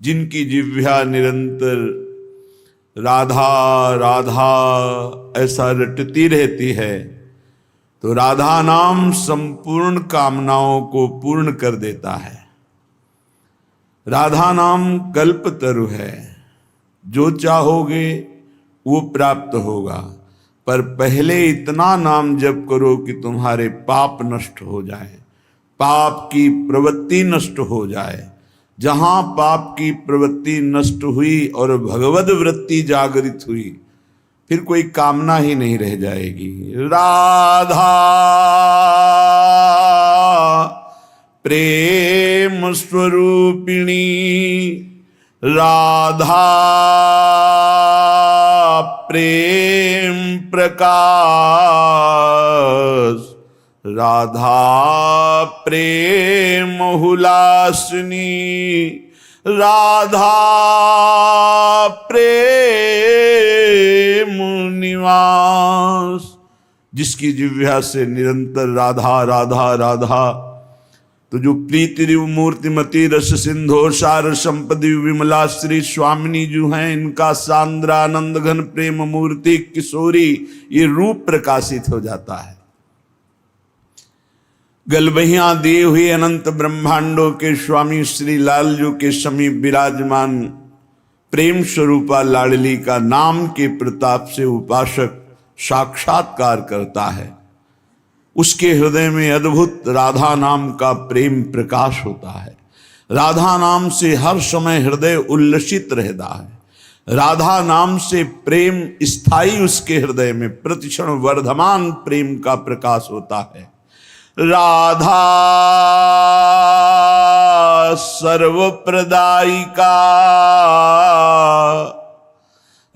जिनकी जिह्वा निरंतर राधा राधा ऐसा रटती रहती है, तो राधा नाम संपूर्ण कामनाओं को पूर्ण कर देता है। राधा नाम कल्पतरु है, जो चाहोगे वो प्राप्त होगा, पर पहले इतना नाम जप करो कि तुम्हारे पाप नष्ट हो जाए, पाप की प्रवृत्ति नष्ट हो जाए। जहां पाप की प्रवृत्ति नष्ट हुई और भगवद वृत्ति जागृत हुई, फिर कोई कामना ही नहीं रह जाएगी। राधा प्रेम स्वरूपिणी, राधा प्रेम प्रकाश, राधा प्रेम हुलासिनी, राधा प्रेम निवास। जिसकी जिह्वा से निरंतर राधा राधा राधा, तो जो प्रीति मूर्तिमती रस सिंधो सार संपदि विमला श्री स्वामिनी जो हैं, इनका सांद्रानंद घन प्रेम मूर्ति किशोरी, ये रूप प्रकाशित हो जाता है। गलबहियां दिए हुए अनंत ब्रह्मांडों के स्वामी श्री लालजू के समीप विराजमान प्रेम स्वरूपा लाडली का नाम के प्रताप से उपासक साक्षात्कार करता है। उसके हृदय में अद्भुत राधा नाम का प्रेम प्रकाश होता है। राधा नाम से हर समय हृदय उल्लसित रहता है। राधा नाम से प्रेम स्थायी उसके हृदय में प्रतिक्षण वर्धमान प्रेम का प्रकाश होता है। राधा सर्वप्रदायिका,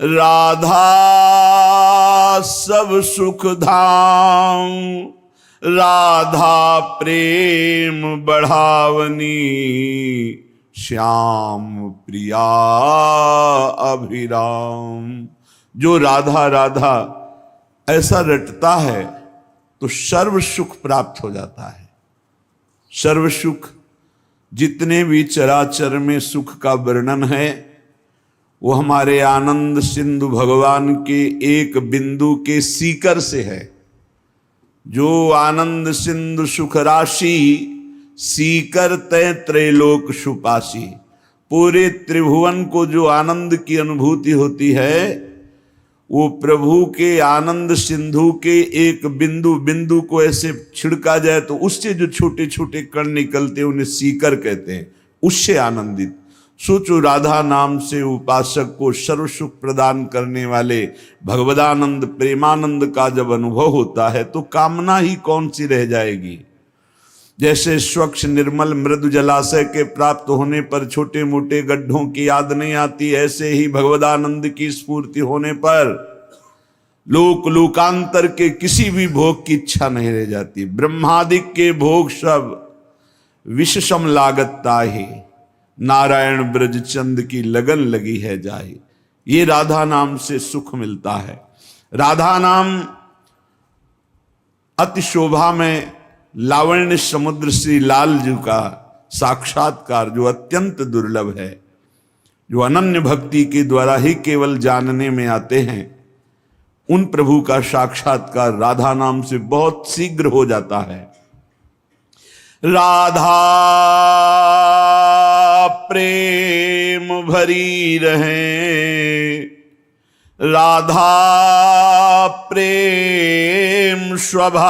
राधा सब सुख धाम, राधा प्रेम बढ़ावनी, श्याम प्रिया अभिराम। जो राधा राधा ऐसा रटता है तो सर्व सुख प्राप्त हो जाता है। सर्व सुख, जितने भी चराचर में सुख का वर्णन है, वो हमारे आनंद सिंधु भगवान के एक बिंदु के सीकर से है। जो आनंद सिंधु सुख राशि, सीकर तय त्रैलोक सुपासी। पूरे त्रिभुवन को जो आनंद की अनुभूति होती है, वो प्रभु के आनंद सिंधु के एक बिंदु बिंदु को ऐसे छिड़का जाए तो उससे जो छोटे छोटे कण निकलते हैं, उन्हें सीकर कहते हैं। उससे आनंदित सोचो, राधा नाम से उपासक को सर्व सुख प्रदान करने वाले भगवदानंद प्रेमानंद का जब अनुभव होता है, तो कामना ही कौन सी रह जाएगी। जैसे स्वच्छ निर्मल मृदु जलाशय के प्राप्त होने पर छोटे मोटे गड्ढों की याद नहीं आती, ऐसे ही भगवदानंद की स्फूर्ति होने पर लोक लोकांतर के किसी भी भोग की इच्छा नहीं रह जाती। ब्रह्मादिक के भोग सब विषसम लागत ताहि, नारायण ब्रज चंद की लगन लगी है जाए। ये राधा नाम से सुख मिलता है। राधा नाम अति शोभा में लावण्य समुद्र श्री लाल जी का साक्षात्कार, जो अत्यंत दुर्लभ है, जो अनन्य भक्ति के द्वारा ही केवल जानने में आते हैं, उन प्रभु का साक्षात्कार राधा नाम से बहुत शीघ्र हो जाता है। राधा प्रेम भरी रहे, राधा प्रेम स्वभाव,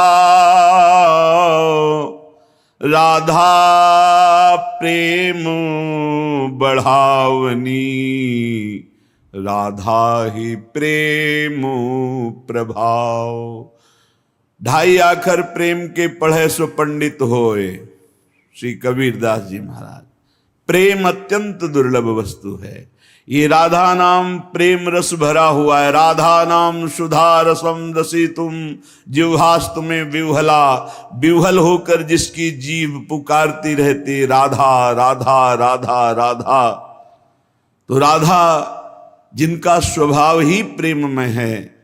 राधा प्रेम बढ़ावनी, राधा ही प्रेम प्रभाव। ढाई आखर प्रेम के पढ़े सो पंडित होए, श्री कबीरदास जी महाराज। प्रेम अत्यंत दुर्लभ वस्तु है। ये राधा नाम प्रेम रस भरा हुआ है। राधा नाम सुधा रसम रसी तुम जिह्वास्तु में विह्वला, विह्वल होकर जिसकी जीव पुकारती रहती राधा राधा राधा राधा। तो राधा जिनका स्वभाव ही प्रेम में है,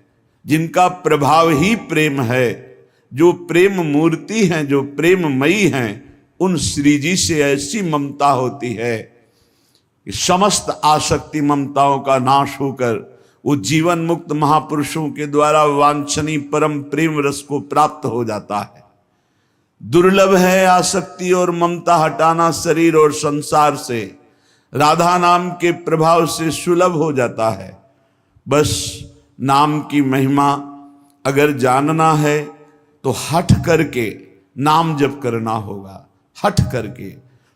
जिनका प्रभाव ही प्रेम है, जो प्रेम मूर्ति हैं, जो प्रेममयी हैं, उन श्री जी से ऐसी ममता होती है कि समस्त आसक्ति ममताओं का नाश होकर वो जीवन मुक्त महापुरुषों के द्वारा वांछनीय परम प्रेम रस को प्राप्त हो जाता है। दुर्लभ है आसक्ति और ममता हटाना शरीर और संसार से, राधा नाम के प्रभाव से सुलभ हो जाता है। बस नाम की महिमा अगर जानना है तो हठ करके नाम जप करना होगा। हठ करके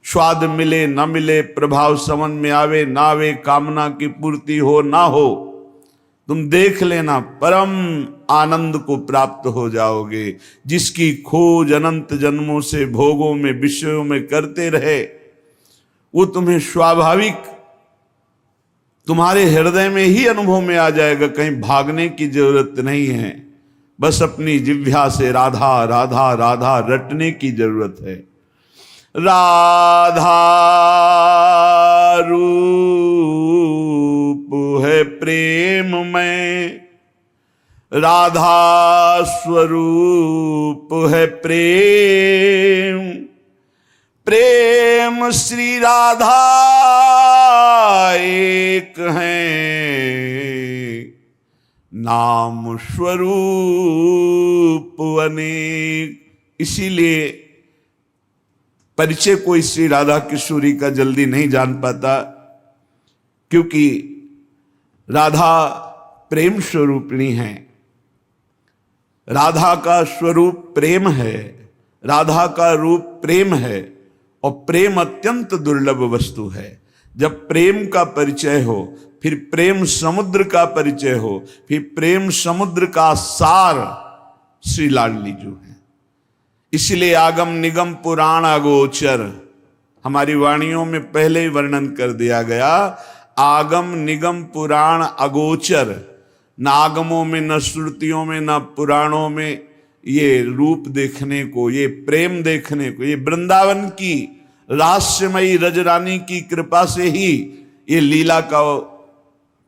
स्वाद मिले न मिले, प्रभाव समझ में आवे ना आवे, कामना की पूर्ति हो ना हो, तुम देख लेना परम आनंद को प्राप्त हो जाओगे। जिसकी खोज अनंत जन्मों से भोगों में विषयों में करते रहे, वो तुम्हें स्वाभाविक तुम्हारे हृदय में ही अनुभव में आ जाएगा। कहीं भागने की जरूरत नहीं है, बस अपनी जिह्वा से राधा राधा राधा रटने की जरूरत है। राधा रूप है प्रेम में, राधा स्वरूप है प्रेम, प्रेम श्री राधा एक हैं, नाम स्वरूप अनेक। इसीलिए परिचय कोई श्री राधा किशोरी का जल्दी नहीं जान पाता, क्योंकि राधा प्रेम स्वरूपिणी है। राधा का स्वरूप प्रेम है, राधा का रूप प्रेम है, और प्रेम अत्यंत दुर्लभ वस्तु है। जब प्रेम का परिचय हो, फिर प्रेम समुद्र का परिचय हो, फिर प्रेम समुद्र का सार श्री लाडली जी है। इसलिए आगम निगम पुराण अगोचर, हमारी वाणियों में पहले ही वर्णन कर दिया गया। आगम निगम पुराण अगोचर, न आगमों में न श्रुतियों में न पुराणों में ये रूप देखने को, ये प्रेम देखने को, ये वृंदावन की रहस्यमयी रजरानी की कृपा से ही ये लीला का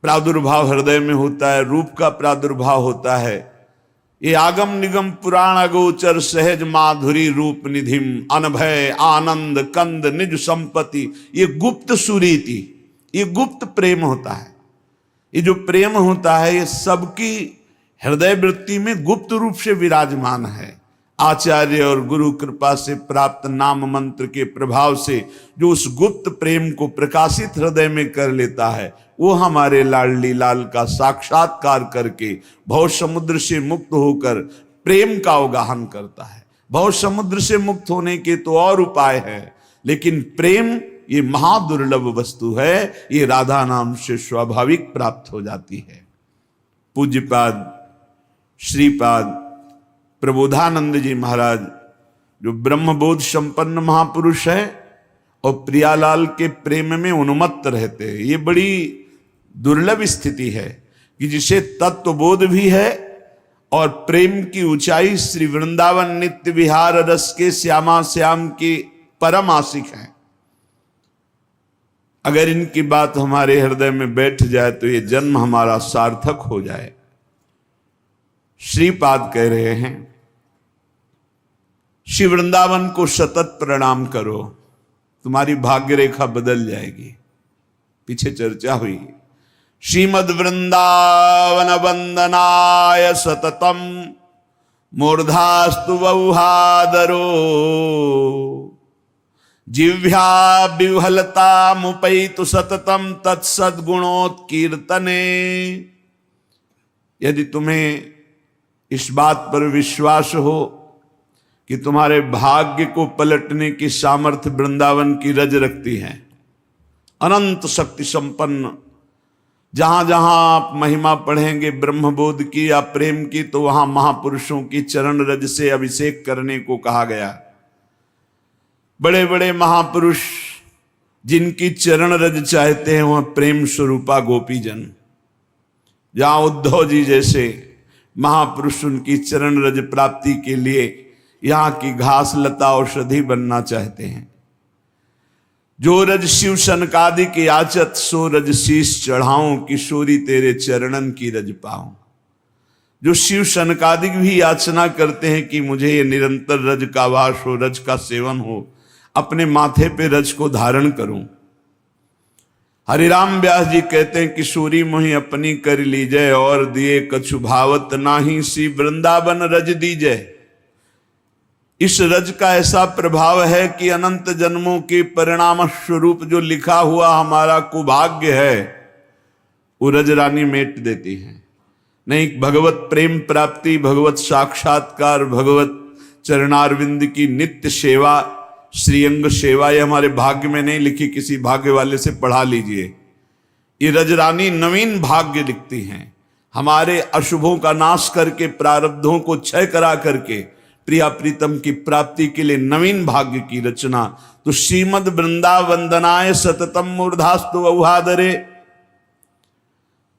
प्रादुर्भाव हृदय में होता है, रूप का प्रादुर्भाव होता है। ये आगम निगम पुराण अगोचर सहज माधुरी रूप निधिम अनभय आनंद कंद निज संपत्ति, ये गुप्त सुरीति, ये गुप्त प्रेम होता है। ये जो प्रेम होता है ये सबकी हृदय वृत्ति में गुप्त रूप से विराजमान है। आचार्य और गुरु कृपा से प्राप्त नाम मंत्र के प्रभाव से जो उस गुप्त प्रेम को प्रकाशित हृदय में कर लेता है, वो हमारे लाडली लाल का साक्षात्कार करके भव समुद्र से मुक्त होकर प्रेम का अवगाहन करता है। भव समुद्र से मुक्त होने के तो और उपाय है, लेकिन प्रेम ये महादुर्लभ वस्तु है, ये राधा नाम से स्वाभाविक प्राप्त हो जाती है। पूज्यपाद श्रीपाद प्रबोधानंद जी महाराज जो ब्रह्मबोध संपन्न महापुरुष है और प्रियालाल के प्रेम में उन्मत्त रहते हैं। ये बड़ी दुर्लभ स्थिति है कि जिसे तत्वबोध भी है और प्रेम की ऊंचाई श्री वृंदावन नित्य विहार रस के श्यामा श्याम के परम आशिक हैं। अगर इनकी बात हमारे हृदय में बैठ जाए तो ये जन्म हमारा सार्थक हो जाए। श्रीपाद कह रहे हैं, श्री वृंदावन को सतत प्रणाम करो, तुम्हारी भाग्य रेखा बदल जाएगी। पीछे चर्चा हुई। श्रीमद वृंदावन वंदनाय सततम मूर्धास्तु वौहादरो जिह्वा विह्वलता मुपैतु सततम तत्सद्गुणोत्कीर्तने। यदि तुम्हें इस बात पर विश्वास हो कि तुम्हारे भाग्य को पलटने की सामर्थ्य वृंदावन की रज रखती है, अनंत शक्ति संपन्न, जहां जहां आप महिमा पढ़ेंगे ब्रह्मबोध की या प्रेम की, तो वहां महापुरुषों की चरण रज से अभिषेक करने को कहा गया। बड़े बड़े महापुरुष जिनकी चरण रज चाहते हैं वह प्रेम स्वरूपा गोपीजन। जहां उद्धव जी जैसे महापुरुष उनकी चरण रज प्राप्ति के लिए यहाँ की घास लता औषधि बनना चाहते हैं। जो रज शिव सनकादि की आचत सो रज शीश चढ़ाऊं, किशोरी तेरे चरणन की रज पाऊं। जो शिव सनकादि भी याचना करते हैं कि मुझे ये निरंतर रज का वास हो, रज का सेवन हो, अपने माथे पे रज को धारण करूं। हरिराम व्यास जी कहते हैं किशोरी मोहि अपनी कर लीजय, और दिए कछु भावत नाही, सी वृंदावन रज दीजय। इस रज का ऐसा प्रभाव है कि अनंत जन्मों के परिणाम स्वरूप जो लिखा हुआ हमारा कुभाग्य है वो रज रानी मेट देती है। नहीं, भगवत प्रेम प्राप्ति, भगवत साक्षात्कार, भगवत चरणारविंद की नित्य सेवा, श्रीअंग सेवा, ये हमारे भाग्य में नहीं लिखी, किसी भाग्य वाले से पढ़ा लीजिए। ये रजरानी नवीन भाग्य लिखती हैं, हमारे अशुभों का नाश करके, प्रारब्धों को क्षय करा करके प्रिया प्रीतम की प्राप्ति के लिए नवीन भाग्य की रचना। तो श्रीमद वृंदावंदनाय सततम मूर्धास्तु औहादरे,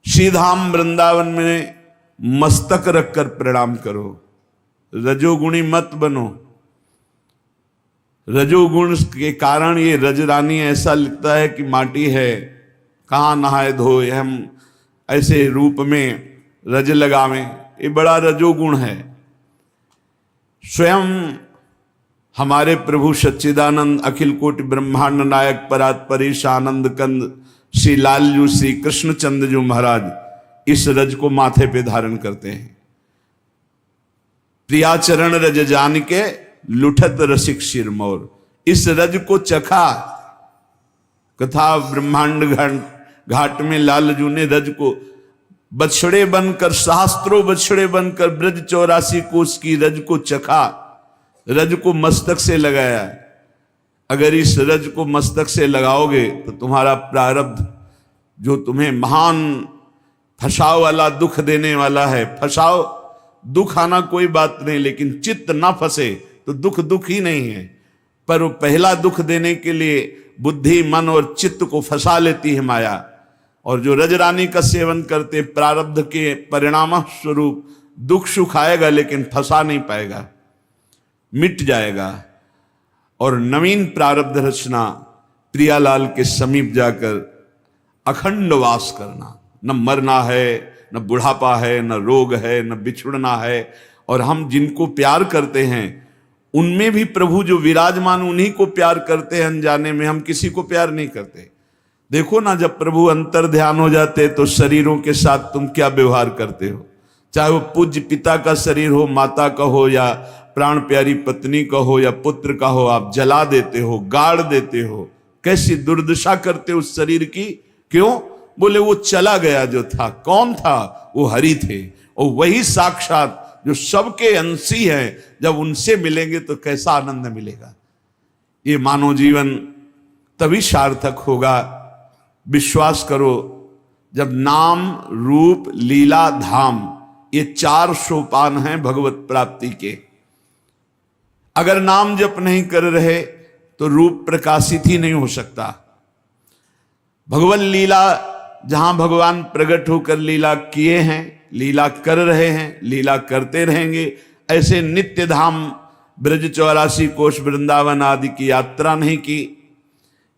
श्रीधाम वृंदावन में मस्तक रखकर प्रणाम करो। रजोगुणी मत बनो। रजोगुण के कारण ये रजरानी ऐसा लगता है कि माटी है, कहाँ नहाए धोए हम ऐसे रूप में रज लगावें, ये बड़ा रजोगुण है। स्वयं हमारे प्रभु सच्चिदानंद अखिल कोटि ब्रह्मांड नायक परात परेश आनंद कंद श्री लालजू श्री कृष्णचंद्र जी महाराज इस रज को माथे पे धारण करते हैं। प्रियाचरण रज जान के लुठत रसिक शिरमोर, इस रज को चखा। कथा ब्रह्मांड घाट में लालजू ने रज को बछड़े बनकर, सहस्त्रों बछड़े बनकर ब्रज 84 कोस की रज को चखा, रज को मस्तक से लगाया। अगर इस रज को मस्तक से लगाओगे तो तुम्हारा प्रारब्ध जो तुम्हें महान फसाव वाला दुख देने वाला है, फसाव दुख आना कोई बात नहीं, लेकिन चित्त ना फंसे तो दुख दुख ही नहीं है, पर वो पहला दुख देने के लिए बुद्धि मन और चित्त को फंसा लेती है माया। और जो रजरानी का सेवन करते प्रारब्ध के परिणाम स्वरूप दुख सुख आएगा लेकिन फंसा नहीं पाएगा, मिट जाएगा। और नवीन प्रारब्ध रचना प्रियालाल के समीप जाकर अखंड वास करना। न मरना है, न बुढ़ापा है, न रोग है, न बिछुड़ना है। और हम जिनको प्यार करते हैं उनमें भी प्रभु जो विराजमान, उन्हीं को प्यार करते हैं अनजाने में, हम किसी को प्यार नहीं करते। देखो ना, जब प्रभु अंतर ध्यान हो जाते तो शरीरों के साथ तुम क्या व्यवहार करते हो, चाहे वो पूज्य पिता का शरीर हो, माता का हो, या प्राण प्यारी पत्नी का हो, या पुत्र का हो, आप जला देते हो, गाड़ देते हो। कैसी दुर्दशा करते उस शरीर की। क्यों? बोले वो चला गया जो था। कौन था? वो हरि थे, और वही साक्षात जो सबके अंशी हैं। जब उनसे मिलेंगे तो कैसा आनंद मिलेगा। ये मानव जीवन तभी सार्थक होगा। विश्वास करो, जब नाम रूप लीला धाम, ये 4 सोपान हैं भगवत प्राप्ति के। अगर नाम जप नहीं कर रहे तो रूप प्रकाशित ही नहीं हो सकता। भगवत लीला, जहां भगवान प्रकट होकर लीला किए हैं, लीला कर रहे हैं, लीला करते रहेंगे, ऐसे नित्य धाम ब्रज 84 कोष वृंदावन आदि की यात्रा नहीं की,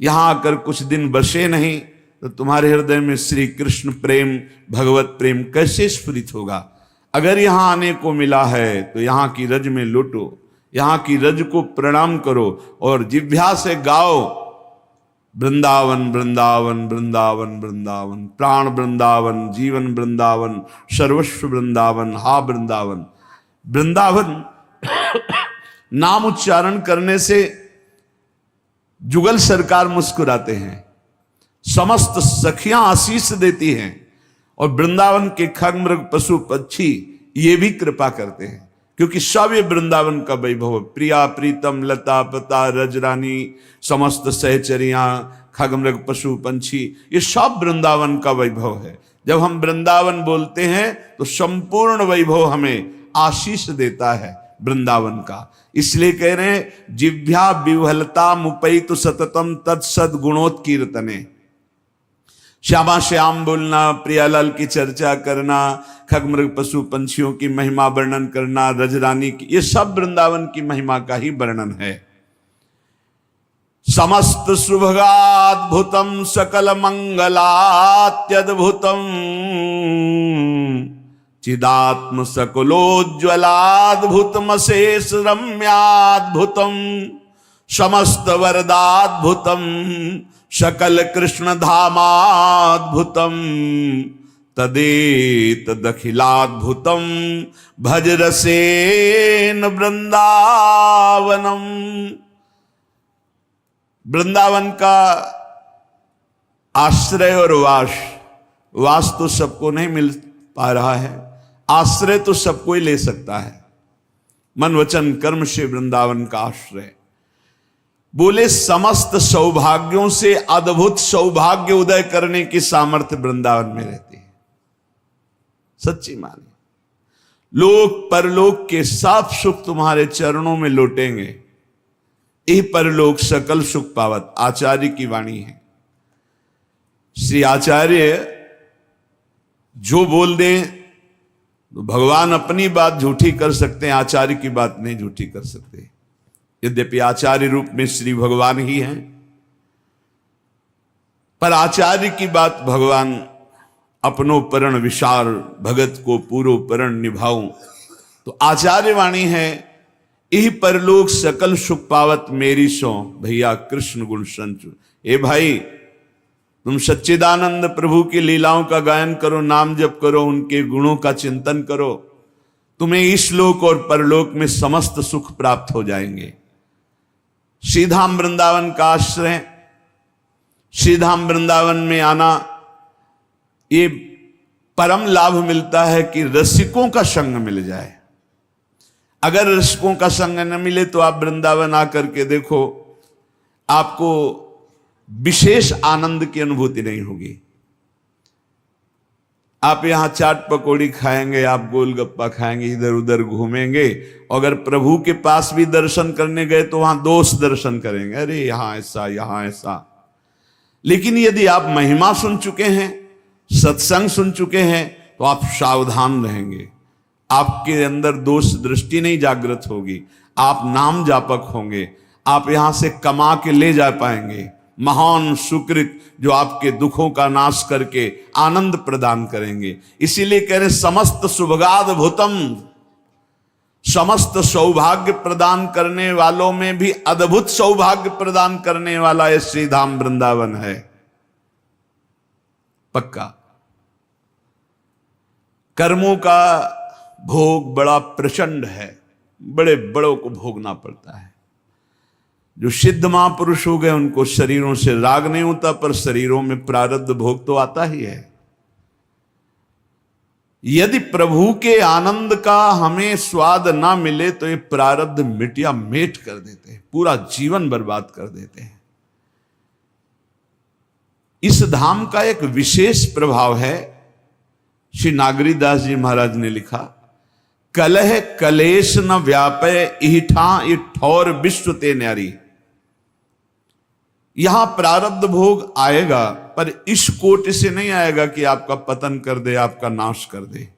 यहां आकर कुछ दिन बसे नहीं, तो तुम्हारे हृदय में श्री कृष्ण प्रेम, भगवत प्रेम कैसे स्फुरित होगा। अगर यहां आने को मिला है तो यहां की रज में लुटो, यहां की रज को प्रणाम करो और जिह्वा से गाओ, वृंदावन वृंदावन वृंदावन वृंदावन, प्राण वृंदावन, जीवन वृंदावन, सर्वस्व वृंदावन, हा वृंदावन। वृंदावन नाम उच्चारण करने से जुगल सरकार मुस्कुराते हैं, समस्त सखियां आशीष देती हैं, और वृंदावन के खग मृग पशु पक्षी ये भी कृपा करते हैं, क्योंकि सब ये वृंदावन का वैभव। प्रिया प्रीतम लता पता रजरानी, समस्त सहचरियां, खग मृग पशु पंछी, ये सब वृंदावन का वैभव है। जब हम वृंदावन बोलते हैं तो संपूर्ण वैभव हमें आशीष देता है वृंदावन का। इसलिए कह रहे हैं जिह्वा विह्वलता मुपैतु सततम तत्सद गुणोत्कीर्तने। श्यामा श्याम बोलना, प्रियालाल की चर्चा करना, खग मृग पशु पंछियों की महिमा वर्णन करना, रजरानी की, ये सब वृंदावन की महिमा का ही वर्णन है। समस्त शुभगाद्भुतम सकल मंगलात्यद्भुतम चिदात्म सकुलोज्ज्वलाद्भुतम शेष रम्याद्भुतम समस्त वरदाद्भुतम सकल कृष्ण धामाद्भुतम तदेतदखिलाद्भुतम भज रसेन वृंदावनम। वृंदावन का आश्रय और वास तो सबको नहीं मिल पा रहा है, आश्रय तो सबको ही ले सकता है। मन वचन कर्म से वृंदावन का आश्रय। बोले समस्त सौभाग्यों से अद्भुत सौभाग्य उदय करने की सामर्थ्य वृंदावन में रहती है। सच्ची माने, लोक परलोक के सब सुख तुम्हारे चरणों में लौटेंगे। यह परलोक सकल सुख पावत, आचार्य की वाणी है। श्री आचार्य जो बोल दें तो भगवान अपनी बात झूठी कर सकते हैं, आचार्य की बात नहीं झूठी कर सकते। यद्यपि आचार्य रूप में श्री भगवान ही हैं, पर आचार्य की बात भगवान अपनो परण विशार भगत को पूरो परण निभाऊं, तो आचार्य वाणी है। यही परलोक सकल सुख पावत मेरी सो भैया कृष्ण गुण संचु। ए भाई, तुम सच्चिदानंद प्रभु की लीलाओं का गायन करो, नाम जप करो, उनके गुणों का चिंतन करो, तुम्हें इस लोक और परलोक में समस्त सुख प्राप्त हो जाएंगे। श्रीधाम वृंदावन का आश्रय, श्रीधाम वृंदावन में आना, ये परम लाभ मिलता है कि रसिकों का संग मिल जाए। अगर रसिकों का संग न मिले तो आप वृंदावन आकर के देखो, आपको विशेष आनंद की अनुभूति नहीं होगी। आप यहां चाट पकौड़ी खाएंगे, आप गोलगप्पा खाएंगे, इधर उधर घूमेंगे, अगर प्रभु के पास भी दर्शन करने गए तो वहां दोष दर्शन करेंगे, अरे यहां ऐसा यहां ऐसा। लेकिन यदि आप महिमा सुन चुके हैं, सत्संग सुन चुके हैं, तो आप सावधान रहेंगे। आपके अंदर दोष दृष्टि नहीं जागृत होगी, आप नाम जापक होंगे, आप यहां से कमा के ले जा पाएंगे महान सुकृत जो आपके दुखों का नाश करके आनंद प्रदान करेंगे। इसीलिए कह रहे समस्त सुभगाद भूतम, समस्त सौभाग्य प्रदान करने वालों में भी अद्भुत सौभाग्य प्रदान करने वाला ये श्रीधाम वृंदावन है। पक्का कर्मों का भोग बड़ा प्रचंड है, बड़े बड़ों को भोगना पड़ता है। जो सिद्ध महापुरुष हो गए उनको शरीरों से राग नहीं होता, पर शरीरों में प्रारब्ध भोग तो आता ही है। यदि प्रभु के आनंद का हमें स्वाद ना मिले तो ये प्रारब्ध मिटिया मेट कर देते हैं, पूरा जीवन बर्बाद कर देते हैं। इस धाम का एक विशेष प्रभाव है। श्री नागरीदास जी महाराज ने लिखा, कलह कलेश न व्यापय इठा इठौर विश्व ते न्यारी। यहां प्रारब्ध भोग आएगा, पर इस कोटि से नहीं आएगा कि आपका पतन कर दे, आपका नाश कर दे।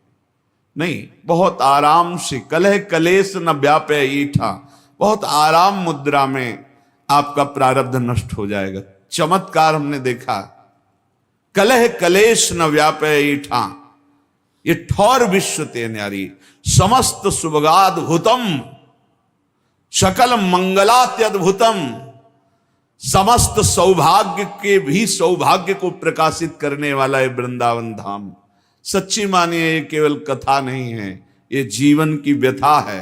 नहीं, बहुत आराम से, कलह कलेश न व्यापय ईठा, बहुत आराम मुद्रा में आपका प्रारब्ध नष्ट हो जाएगा। चमत्कार हमने देखा, कलह कलेश न व्यापय ईठा, ये ठौर विश्व ते न्यारी, समस्त सुभगाद्भुतम सकल मंगलात्यद्भुतम, समस्त सौभाग्य के भी सौभाग्य को प्रकाशित करने वाला है वृंदावन धाम। सच्ची मानिए, ये केवल कथा नहीं है, ये जीवन की व्यथा है।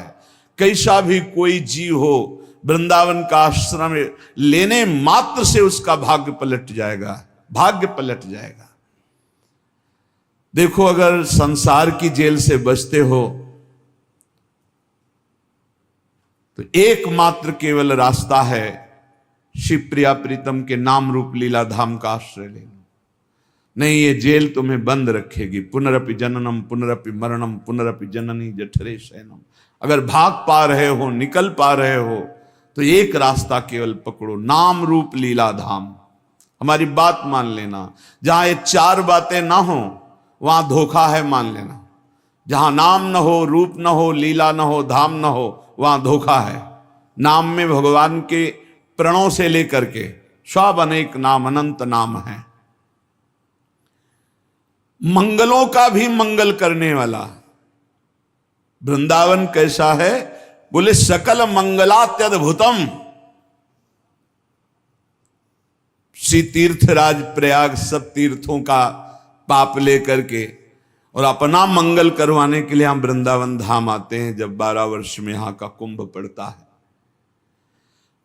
कैसा भी कोई जीव हो, वृंदावन का आश्रम लेने मात्र से उसका भाग्य पलट जाएगा, भाग्य पलट जाएगा। देखो, अगर संसार की जेल से बचते हो तो एकमात्र केवल रास्ता है शिव प्रिया प्रीतम के नाम रूप लीला धाम का आश्रय लेना। नहीं, ये जेल तुम्हें बंद रखेगी। पुनरपि जननम पुनरपि मरणम पुनरपि जननी जठरे शयनम। अगर भाग पा रहे हो, निकल पा रहे हो, तो एक रास्ता केवल पकड़ो, नाम रूप लीला धाम। हमारी बात मान लेना, जहां ये चार बातें ना हो वहां धोखा है, मान लेना। जहां नाम न हो, रूप न हो, लीला न हो, धाम न हो, वहां धोखा है। नाम में भगवान के प्रणों से लेकर के सब अनेक नाम, अनंत नाम है। मंगलों का भी मंगल करने वाला वृंदावन कैसा है? बोले सकल मंगलात्यद्भुतम, श्री तीर्थराज प्रयाग सब तीर्थों का पाप लेकर के और अपना मंगल करवाने के लिए हम वृंदावन धाम आते हैं जब 12 वर्ष में यहां का कुंभ पड़ता है।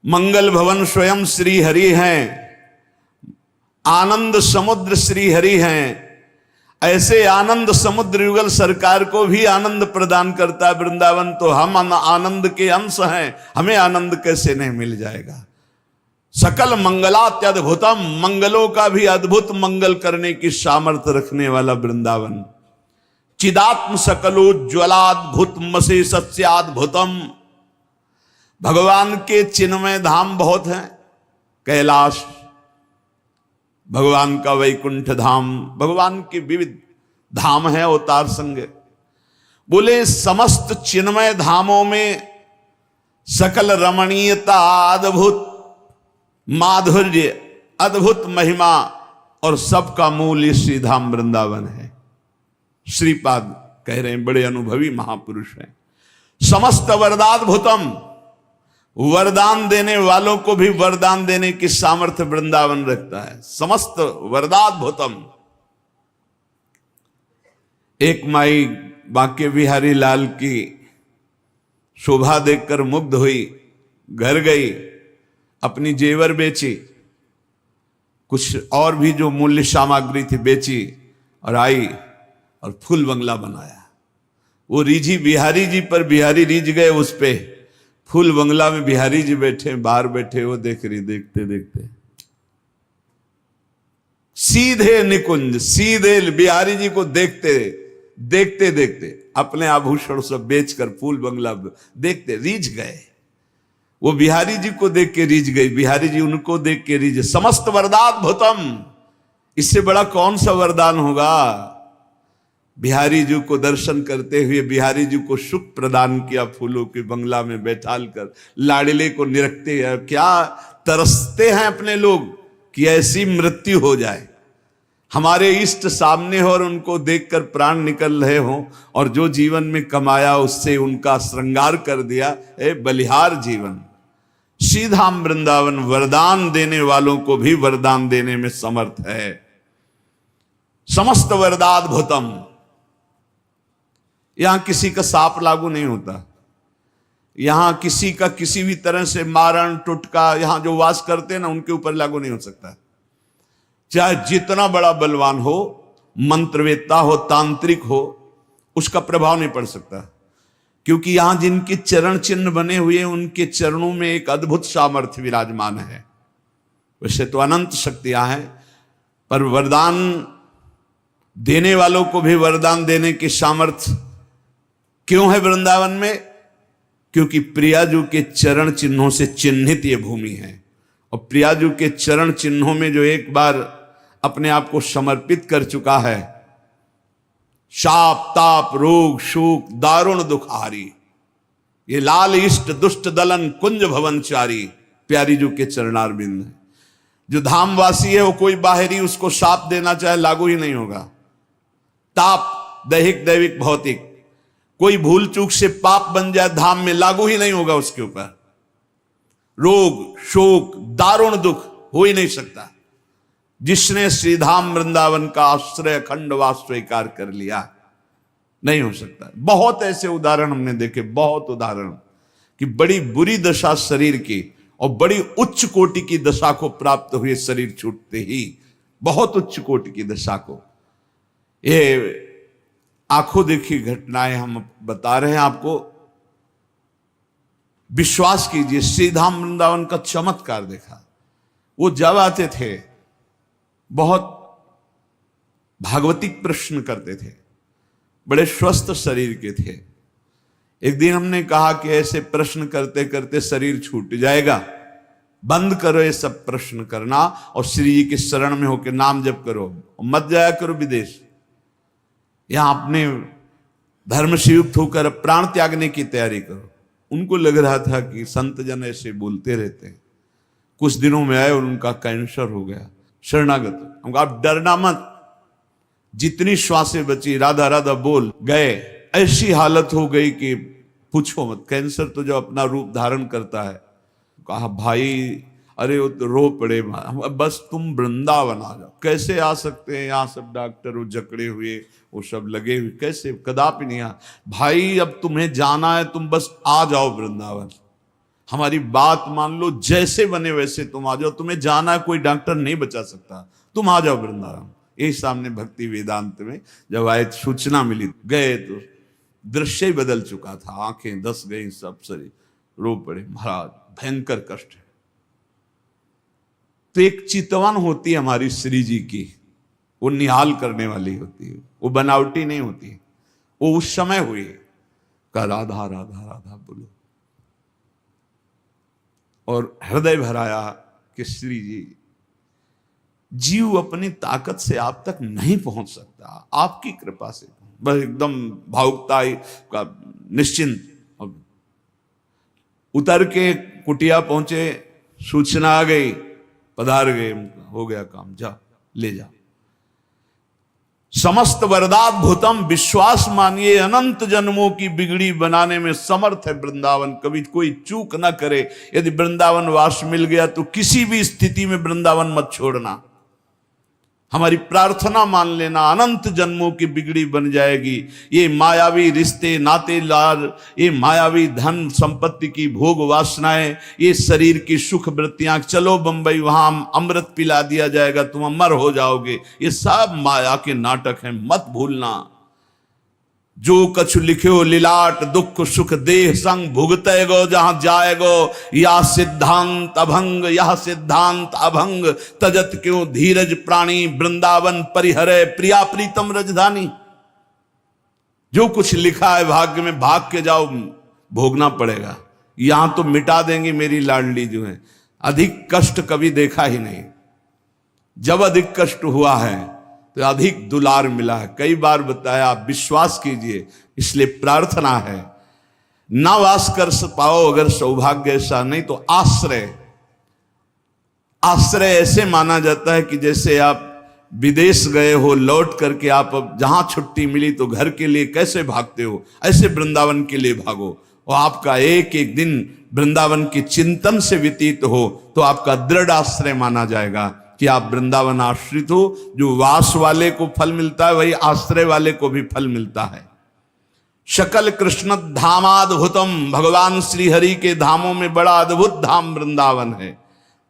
मंगल भवन स्वयं श्री हरि हैं, आनंद समुद्र श्री हरि हैं। ऐसे आनंद समुद्र युगल सरकार को भी आनंद प्रदान करता है वृंदावन, तो हम आनंद के अंश हैं, हमें आनंद कैसे नहीं मिल जाएगा। सकल मंगलात्यद्भुतम, मंगलों का भी अद्भुत मंगल करने की सामर्थ्य रखने वाला वृंदावन। चिदात्म सकलोज्ज्वलाद्भुत मशेषस्याद्भुतम, भगवान के चिन्मय धाम बहुत हैं। कैलाश, भगवान का वैकुंठ धाम, भगवान के विविध धाम है अवतार संग। बोले समस्त चिन्मय धामों में सकल रमणीयता, अद्भुत माधुर्य, अद्भुत महिमा और सबका मूल श्री धाम वृंदावन है। श्रीपाद कह रहे हैं, बड़े अनुभवी महापुरुष हैं। समस्त वरदाद्भुतम, वरदान देने वालों को भी वरदान देने की सामर्थ्य वृंदावन रखता है। समस्त वरदाद्भुतम। एक माई बांके बिहारी लाल की शोभा देखकर मुग्ध हुई, घर गई, अपनी जेवर बेची, कुछ और भी जो मूल्य सामग्री थी बेची और आई और फूल बंगला बनाया। वो रिझी बिहारी जी पर, बिहारी रिझ गए उस पे। फूल बंगला में बिहारी जी बैठे, बाहर बैठे, वो देख रही, देखते देखते सीधे निकुंज, सीधे बिहारी जी को देखते देखते देखते अपने आभूषण सब बेचकर फूल बंगला देखते रिझ गए। वो बिहारी जी को देख के रिझ गई, बिहारी जी उनको देख के रिझ। समस्त वरदाद्भुतम, इससे बड़ा कौन सा वरदान होगा। बिहारी जी को दर्शन करते हुए बिहारी जी को सुख प्रदान किया, फूलों के बंगला में बैठाल कर लाडले को निरखते हैं। क्या तरसते हैं अपने लोग कि ऐसी मृत्यु हो जाए, हमारे इष्ट सामने हो और उनको देखकर प्राण निकल रहे हो, और जो जीवन में कमाया उससे उनका श्रृंगार कर दिया। बलिहार जीवन। श्रीधाम वृंदावन वरदान देने वालों को भी वरदान देने में समर्थ है। समस्त वरदाद्भुतम। यहां किसी का साप लागू नहीं होता, यहां किसी का किसी भी तरह से मारण टुटका, यहां जो वास करते हैं ना उनके ऊपर लागू नहीं हो सकता। चाहे जितना बड़ा बलवान हो, मंत्रवेत्ता हो, तांत्रिक हो, उसका प्रभाव नहीं पड़ सकता, क्योंकि यहां जिनके चरण चिन्ह बने हुए हैं उनके चरणों में एक अद्भुत सामर्थ्य विराजमान है। वैसे तो अनंत शक्तियां हैं, पर वरदान देने वालों को भी वरदान देने की सामर्थ्य क्यों है वृंदावन में? क्योंकि प्रियाजू के चरण चिन्हों से चिन्हित ये भूमि है, और प्रियाजू के चरण चिन्हों में जो एक बार अपने आप को समर्पित कर चुका है, शाप ताप रोग शोक दारुण दुखारी, ये लाल इष्ट दुष्ट दलन कुंज भवनचारी प्यारी जू के चरणारविंद है। जो धामवासी है वो कोई बाहरी उसको शाप देना चाहे लागू ही नहीं होगा। ताप दैहिक दैविक भौतिक, कोई भूल चूक से पाप बन जाए धाम में लागू ही नहीं होगा उसके ऊपर। रोग शोक दारुण दुख हो ही नहीं सकता। जिसने श्रीधाम वृंदावन का आश्रय अखंडवास स्वीकार कर लिया, नहीं हो सकता। बहुत ऐसे उदाहरण हमने देखे, बहुत उदाहरण कि बड़ी बुरी दशा शरीर की और बड़ी उच्च कोटि की दशा को प्राप्त हुए शरीर छूटते ही, बहुत उच्च कोटि की दशा को। ये आंखों देखी घटनाएं हम बता रहे हैं आपको। विश्वास कीजिए, श्रीधाम वृंदावन का चमत्कार देखा। वो जब आते थे बहुत भागवतिक प्रश्न करते थे, बड़े स्वस्थ शरीर के थे। एक दिन हमने कहा कि ऐसे प्रश्न करते करते शरीर छूट जाएगा, बंद करो ये सब प्रश्न करना और श्री जी के शरण में होकर नाम जप करो, मत जाया करो विदेश। यहां अपने धर्म से युक्त होकर प्राण त्यागने की तैयारी करो। उनको लग रहा था कि संत जन ऐसे बोलते रहते हैं। कुछ दिनों में आए और उनका कैंसर हो गया, शरणागत। हमको आप डरना मत, जितनी श्वासें बची राधा राधा बोल गए। ऐसी हालत हो गई कि पूछो मत। कैंसर तो जो अपना रूप धारण करता है, कहा भाई अरे वो तो रो पड़े, बस तुम वृंदावन आ जाओ। कैसे आ सकते हैं, यहाँ सब डॉक्टर वो जकड़े हुए, वो सब लगे हुए, कैसे, कदापि नहीं आ। भाई अब तुम्हें जाना है, तुम बस आ जाओ वृंदावन, हमारी बात मान लो, जैसे बने वैसे तुम आ जाओ, तुम्हें जाना है, कोई डॉक्टर नहीं बचा सकता, तुम आ जाओ वृंदावन। यही सामने भक्ति वेदांत में जब आए, सूचना मिली, गए तो दृश्य ही बदल चुका था, आंखें धस गई, सब शरीर रो पड़े, महाराज भयंकर कष्ट है। तो एक चितवन होती है हमारी श्री जी की, वो निहाल करने वाली होती है, वो बनावटी नहीं होती, वो उस समय हुई का राधा राधा राधा बोलो, और हृदय भराया कि श्री जी, जीव अपनी ताकत से आप तक नहीं पहुंच सकता, आपकी कृपा से, बस एकदम भावुकता का निश्चिंत। उतर के कुटिया पहुंचे, सूचना आ गई, पधार गए, हो गया काम, जा ले जा। समस्त वरदाद्भुतम, विश्वास मानिए अनंत जन्मों की बिगड़ी बनाने में समर्थ है वृंदावन, कभी कोई चूक ना करे। यदि वृंदावन वास मिल गया तो किसी भी स्थिति में वृंदावन मत छोड़ना, हमारी प्रार्थना मान लेना, अनंत जन्मों की बिगड़ी बन जाएगी। ये मायावी रिश्ते नाते लार, ये मायावी धन संपत्ति की भोग वासनाएं, ये शरीर की सुख वृत्तियां, चलो बंबई वहां अमृत पिला दिया जाएगा, तुम अमर हो जाओगे, ये सब माया के नाटक हैं, मत भूलना। जो कछु लिख्यो लिलाट, दुख सुख देह संग भुगते गो, जहां जाएगो या सिद्धांत अभंग, यह सिद्धांत अभंग, तजत क्यों धीरज प्राणी, वृंदावन परिहरे प्रिया प्रीतम रजधानी। जो कुछ लिखा है भाग्य में, भाग के जाओ, भोगना पड़ेगा। यहां तो मिटा देंगी मेरी लाडली जो है, अधिक कष्ट कभी देखा ही नहीं। जब अधिक कष्ट हुआ है तो अधिक दुलार मिला है, कई बार बताया, आप विश्वास कीजिए। इसलिए प्रार्थना है, ना वास कर पाओ अगर सौभाग्य ऐसा, नहीं तो आश्रय। आश्रय ऐसे माना जाता है कि जैसे आप विदेश गए हो, लौट करके आप जहां छुट्टी मिली तो घर के लिए कैसे भागते हो, ऐसे वृंदावन के लिए भागो, और आपका एक एक दिन वृंदावन के चिंतन से व्यतीत हो तो आपका दृढ़ आश्रय माना जाएगा कि आप वृंदावन आश्रित हो। जो वास वाले को फल मिलता है, वही आश्रय वाले को भी फल मिलता है। शकल कृष्ण धामाद्भुतम, भगवान श्री हरि के धामों में बड़ा अद्भुत धाम वृंदावन है।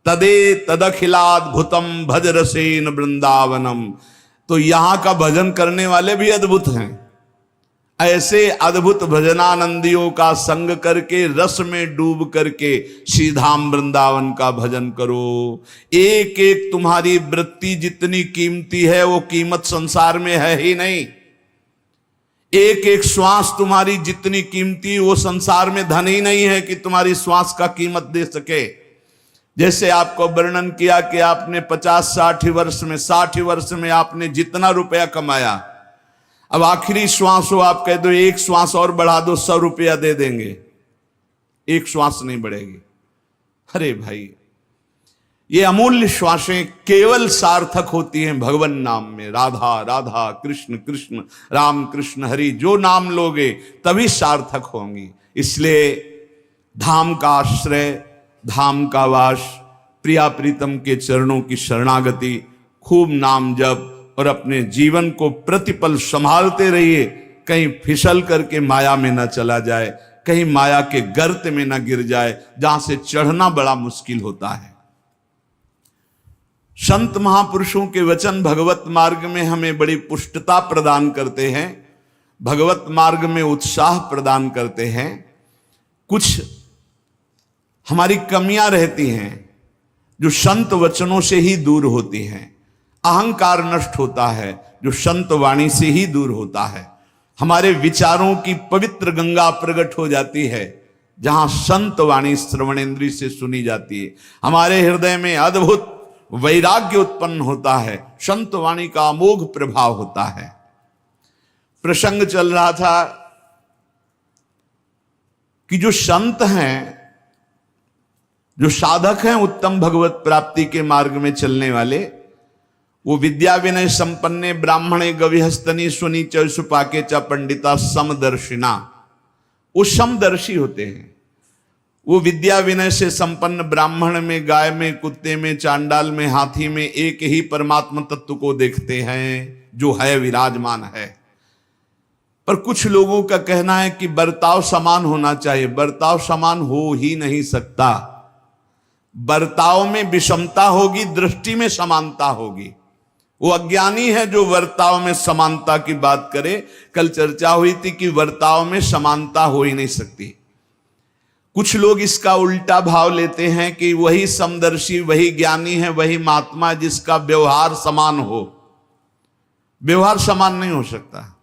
तदे तदखिलाद्भुतम भज रसेन वृंदावनम, तो यहां का भजन करने वाले भी अद्भुत हैं। ऐसे अद्भुत भजनानंदियों का संग करके, रस में डूब करके श्री धाम वृंदावन का भजन करो। एक एक तुम्हारी वृत्ति जितनी कीमती है, वो कीमत संसार में है ही नहीं। एक एक श्वास तुम्हारी जितनी कीमती, वो संसार में धन ही नहीं है कि तुम्हारी श्वास का कीमत दे सके। जैसे आपको वर्णन किया कि आपने 50-60 वर्ष में, 60 वर्ष में आपने जितना रुपया कमाया, अब आखिरी श्वास हो, आप कह दो एक श्वास और बढ़ा दो, 100 रुपया दे देंगे, एक श्वास नहीं बढ़ेगी। अरे भाई, ये अमूल्य श्वासें केवल सार्थक होती हैं भगवान नाम में। राधा राधा, कृष्ण कृष्ण, राम कृष्ण हरि, जो नाम लोगे तभी सार्थक होंगी। इसलिए धाम का आश्रय, धाम का वास, प्रिया प्रीतम के चरणों की शरणागति, खूब नाम जप, और अपने जीवन को प्रतिपल संभालते रहिए, कहीं फिसल करके माया में ना चला जाए, कहीं माया के गर्त में ना गिर जाए, जहां से चढ़ना बड़ा मुश्किल होता है। संत महापुरुषों के वचन भगवत मार्ग में हमें बड़ी पुष्टता प्रदान करते हैं, भगवत मार्ग में उत्साह प्रदान करते हैं। कुछ हमारी कमियां रहती हैं जो संत वचनों से ही दूर होती हैं। अहंकार नष्ट होता है जो संत वाणी से ही दूर होता है। हमारे विचारों की पवित्र गंगा प्रकट हो जाती है जहां संत वाणी श्रवणेंद्रिय से सुनी जाती है। हमारे हृदय में अद्भुत वैराग्य उत्पन्न होता है, संत वाणी का अमोघ प्रभाव होता है। प्रसंग चल रहा था कि जो संत हैं, जो साधक हैं उत्तम भगवत प्राप्ति के मार्ग में चलने वाले, वो विद्या विनय संपन्ने ब्राह्मणे गविहस्तनी सुनी चौसुपाके च पंडिता समदर्शिना, वो समदर्शी होते हैं। वो विद्या विनय से संपन्न ब्राह्मण में, गाय में, कुत्ते में, चांडाल में, हाथी में एक ही परमात्मा तत्व को देखते हैं जो है, विराजमान है। पर कुछ लोगों का कहना है कि बर्ताव समान होना चाहिए। बर्ताव समान हो ही नहीं सकता। बर्ताव में विषमता होगी, दृष्टि में समानता होगी। वो अज्ञानी है जो वर्ताव में समानता की बात करे। कल चर्चा हुई थी कि वर्ताव में समानता हो ही नहीं सकती। कुछ लोग इसका उल्टा भाव लेते हैं कि वही समदर्शी, वही ज्ञानी है, वही महात्मा जिसका व्यवहार समान हो। व्यवहार समान नहीं हो सकता।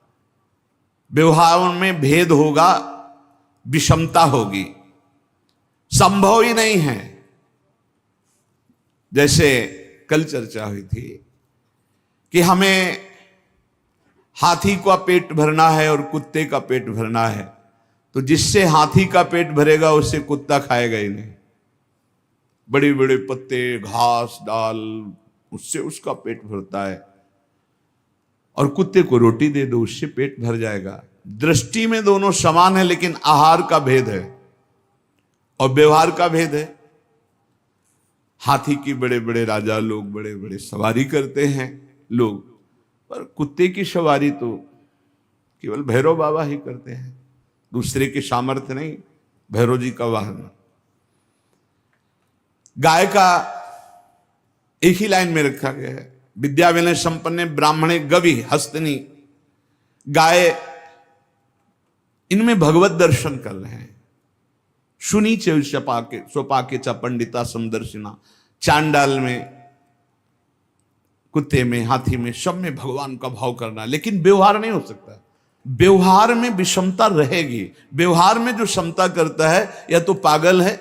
व्यवहार में भेद होगा, विषमता होगी, संभव ही नहीं है। जैसे कल चर्चा हुई थी कि हमें हाथी का पेट भरना है और कुत्ते का पेट भरना है, तो जिससे हाथी का पेट भरेगा उससे कुत्ता खाएगा ही नहीं। बड़े बड़े पत्ते, घास, डाल, उससे उसका पेट भरता है। और कुत्ते को रोटी दे दो, उससे पेट भर जाएगा। दृष्टि में दोनों समान है, लेकिन आहार का भेद है और व्यवहार का भेद है। हाथी की बड़े बड़े राजा लोग बड़े बड़े सवारी करते हैं लोग, पर कुत्ते की सवारी तो केवल भैरव बाबा ही करते हैं, दूसरे के सामर्थ्य नहीं। भैरव जी का वाहन। गाय का एक ही लाइन में रखा गया है। विद्या विनय संपन्न ब्राह्मणे गवि हस्तनी। गाय, इनमें भगवत दर्शन कर रहे हैं। सुनी चे स्वपाके च पंडिता समदर्शिना। चांडाल में, कुत्ते में, हाथी में, सब में भगवान का भाव करना, लेकिन व्यवहार नहीं हो सकता। व्यवहार में विषमता रहेगी। व्यवहार में जो क्षमता करता है या तो पागल है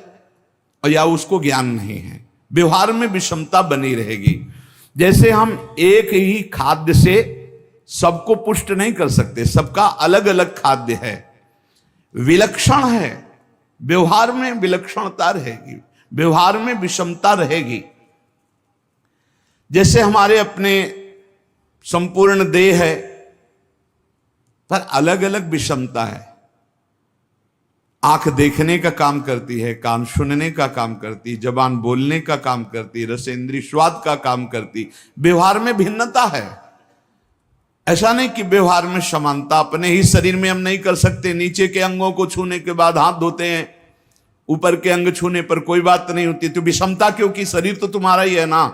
और या उसको ज्ञान नहीं है। व्यवहार में विषमता बनी रहेगी। जैसे हम एक ही खाद्य से सबको पुष्ट नहीं कर सकते, सबका अलग अलग खाद्य है, विलक्षण है। व्यवहार में विलक्षणता रहेगी, व्यवहार में विषमता रहेगी। जैसे हमारे अपने संपूर्ण देह है, पर अलग अलग विषमता है। आंख देखने का काम करती है, कान सुनने का काम करती, जबान बोलने का काम करती, रसेंद्री स्वाद का काम करती। व्यवहार में भिन्नता है। ऐसा नहीं कि व्यवहार में समानता। अपने ही शरीर में हम नहीं कर सकते। नीचे के अंगों को छूने के बाद हाथ धोते हैं, ऊपर के अंग छूने पर कोई बात नहीं होती। तो विषमता क्यों? कि शरीर तो तुम्हारा ही है ना,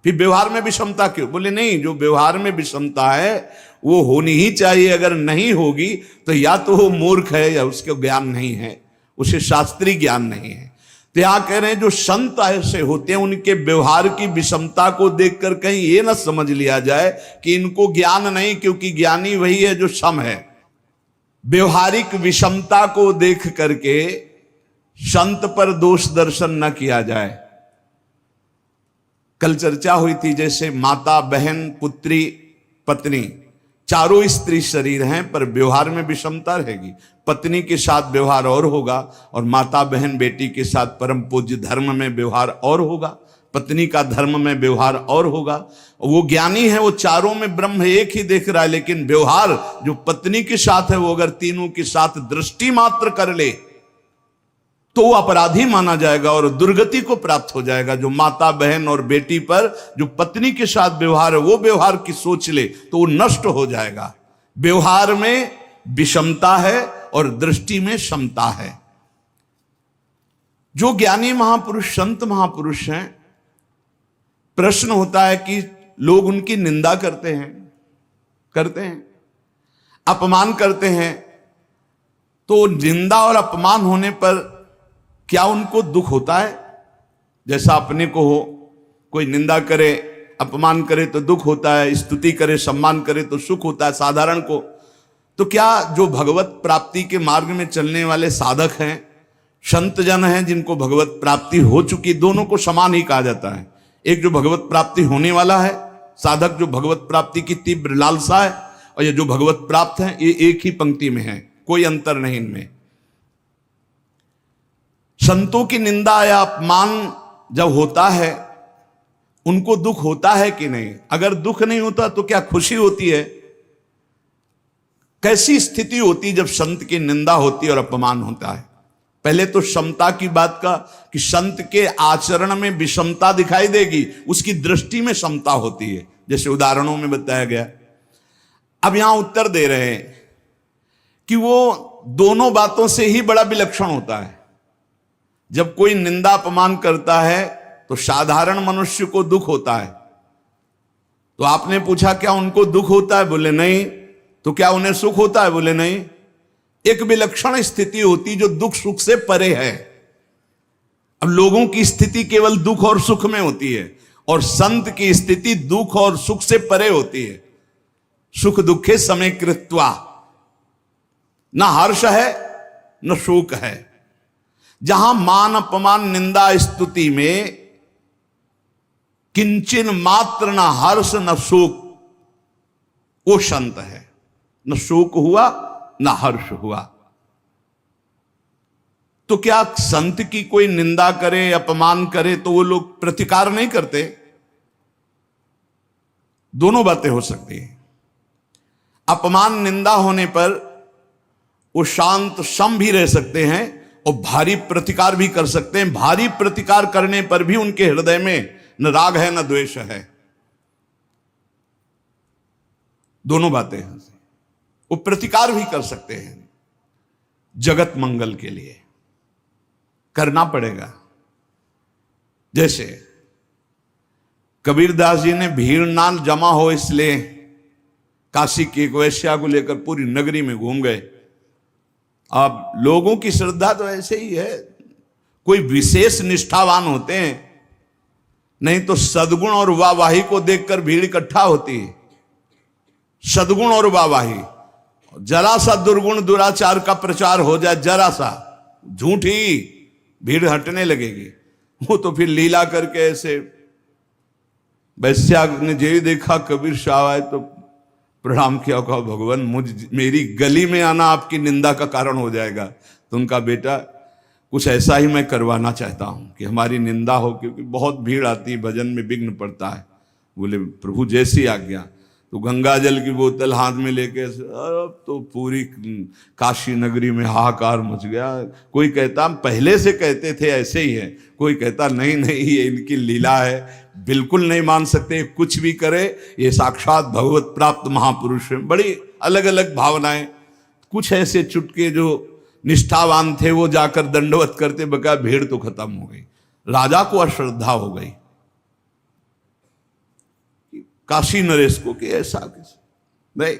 फिर व्यवहार में विषमता क्यों? बोले नहीं, जो व्यवहार में विषमता है वो होनी ही चाहिए। अगर नहीं होगी तो या तो वो मूर्ख है या उसके ज्ञान नहीं है, उसे शास्त्रीय ज्ञान नहीं है। तो यहां कह रहे हैं जो संत ऐसे होते हैं उनके व्यवहार की विषमता को देखकर कहीं ये ना समझ लिया जाए कि इनको ज्ञान नहीं, क्योंकि ज्ञानी वही है जो सम है। व्यवहारिक विषमता को देख करके संत पर दोष दर्शन न किया जाए। कल चर्चा हुई थी, जैसे माता, बहन, पुत्री, पत्नी, चारों स्त्री शरीर हैं, पर व्यवहार में विषमता रहेगी। पत्नी के साथ व्यवहार और होगा और माता, बहन, बेटी के साथ परम पूज्य धर्म में व्यवहार और होगा, पत्नी का धर्म में व्यवहार और होगा। वो ज्ञानी है, वो चारों में ब्रह्म एक ही देख रहा है, लेकिन व्यवहार जो पत्नी के साथ है वो अगर तीनों के साथ दृष्टि मात्र कर ले तो वो अपराधी माना जाएगा और दुर्गति को प्राप्त हो जाएगा। जो माता, बहन और बेटी पर जो पत्नी के साथ व्यवहार है वो व्यवहार की सोच ले तो वो नष्ट हो जाएगा। व्यवहार में विषमता है और दृष्टि में समता है। जो ज्ञानी महापुरुष, संत महापुरुष हैं, प्रश्न होता है कि लोग उनकी निंदा करते हैं, अपमान करते हैं, तो निंदा और अपमान होने पर क्या उनको दुख होता है? जैसा अपने को हो, कोई निंदा करे, अपमान करे तो दुख होता है, स्तुति करे, सम्मान करे तो सुख होता है साधारण को। तो क्या जो भगवत प्राप्ति के मार्ग में चलने वाले साधक हैं, संत जन हैं, जिनको भगवत प्राप्ति हो चुकी, दोनों को समान ही कहा जाता है। एक जो भगवत प्राप्ति होने वाला है साधक, जो भगवत प्राप्ति की तीव्र लालसा है, और ये जो भगवत प्राप्त है, ये एक ही पंक्ति में है, कोई अंतर नहीं इनमें। संतों की निंदा या अपमान जब होता है उनको दुख होता है कि नहीं? अगर दुख नहीं होता तो क्या खुशी होती है? कैसी स्थिति होती जब संत की निंदा होती और अपमान होता है? पहले तो क्षमता की बात का कि संत के आचरण में विषमता दिखाई देगी, उसकी दृष्टि में क्षमता होती है, जैसे उदाहरणों में बताया गया। अब यहां उत्तर दे रहे हैं कि वो दोनों बातों से ही बड़ा विलक्षण होता है। जब कोई निंदा अपमान करता है तो साधारण मनुष्य को दुख होता है। तो आपने पूछा क्या उनको दुख होता है? बोले नहीं। तो क्या उन्हें सुख होता है? बोले नहीं। एक विलक्षण स्थिति होती जो दुख सुख से परे है। अब लोगों की स्थिति केवल दुख और सुख में होती है, और संत की स्थिति दुख और सुख से परे होती है। सुख दुखे समय कृत्वा, न हर्ष है न शोक है। जहां मान अपमान निंदा स्तुति में किंचन मात्र न हर्ष न शोक, वो संत है। न शोक हुआ न हर्ष हुआ। तो क्या संत की कोई निंदा करे अपमान करे तो वो लोग प्रतिकार नहीं करते? दोनों बातें हो सकती हैं। अपमान निंदा होने पर वो शांत सम भी रह सकते हैं और भारी प्रतिकार भी कर सकते हैं। भारी प्रतिकार करने पर भी उनके हृदय में न राग है न द्वेष है। दोनों बातें हैं। वो प्रतिकार भी कर सकते हैं, जगत मंगल के लिए करना पड़ेगा। जैसे कबीरदास जी ने भीड़ ना जमा हो इसलिए काशी की एक वैश्या को लेकर पूरी नगरी में घूम गए। अब लोगों की श्रद्धा तो ऐसे ही है, कोई विशेष निष्ठावान होते हैं, नहीं तो सद्गुण और वाहवाही को देखकर भीड़ इकट्ठा होती है। सद्गुण और वाहवाही, जरा सा दुर्गुण दुराचार का प्रचार हो जाए, जरा सा झूठी, भीड़ हटने लगेगी। वो तो फिर लीला करके ऐसे, वैश्या ने जे देखा कबीर शाह आए तो प्रणाम किया, कहा भगवान मेरी गली में आना आपकी निंदा का कारण हो जाएगा। तो उनका बेटा कुछ ऐसा ही मैं करवाना चाहता हूं कि हमारी निंदा हो, क्योंकि बहुत भीड़ आती है, भजन में विघ्न पड़ता है। बोले प्रभु जैसी आज्ञा। तो गंगा जल की बोतल हाथ में लेके अब तो पूरी काशी नगरी में हाहाकार मच गया। कोई कहता पहले से कहते थे ऐसे ही है, कोई कहता नहीं नहीं ये इनकी लीला है, बिल्कुल नहीं मान सकते, कुछ भी करे ये साक्षात भगवत प्राप्त महापुरुष है। बड़ी अलग अलग भावनाएं। कुछ ऐसे चुटके जो निष्ठावान थे वो जाकर दंडवत करते, बका भीड़ तो खत्म हो गई। राजा को अश्रद्धा हो गई काशी नरेश को कि ऐसा नहीं,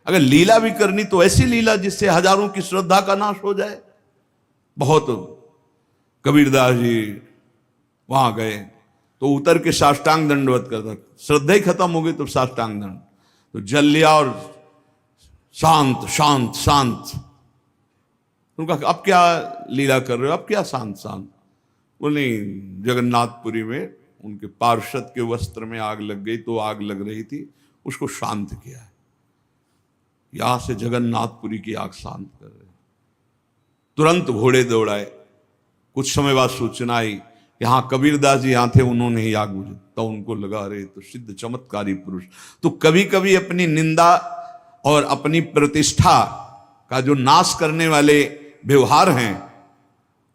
अगर लीला भी करनी तो ऐसी लीला जिससे हजारों की श्रद्धा का नाश हो जाए। बहुत कबीरदास जी वहां गए तो उतर के साष्टांग दंडवत करता, श्रद्धा ही खत्म हो गई तो साष्टांग दंड। तो जल लिया और शांत शांत शांत। उनका अब क्या लीला कर रहे हो, अब क्या शांत शांत? बोले जगन्नाथपुरी में उनके पार्षद के वस्त्र में आग लग गई, तो आग लग रही थी, उसको शांत किया है। यहां से जगन्नाथपुरी की आग शांत कर रहे। तुरंत घोड़े दौड़ाए। कुछ समय बाद सूचना आई कि हाँ कबीरदास जी यहां थे, उन्होंने ही आग बुझी। तो उनको लगा रहे तो सिद्ध चमत्कारी पुरुष। तो कभी कभी अपनी निंदा और अपनी प्रतिष्ठा का जो नाश करने वाले व्यवहार हैं,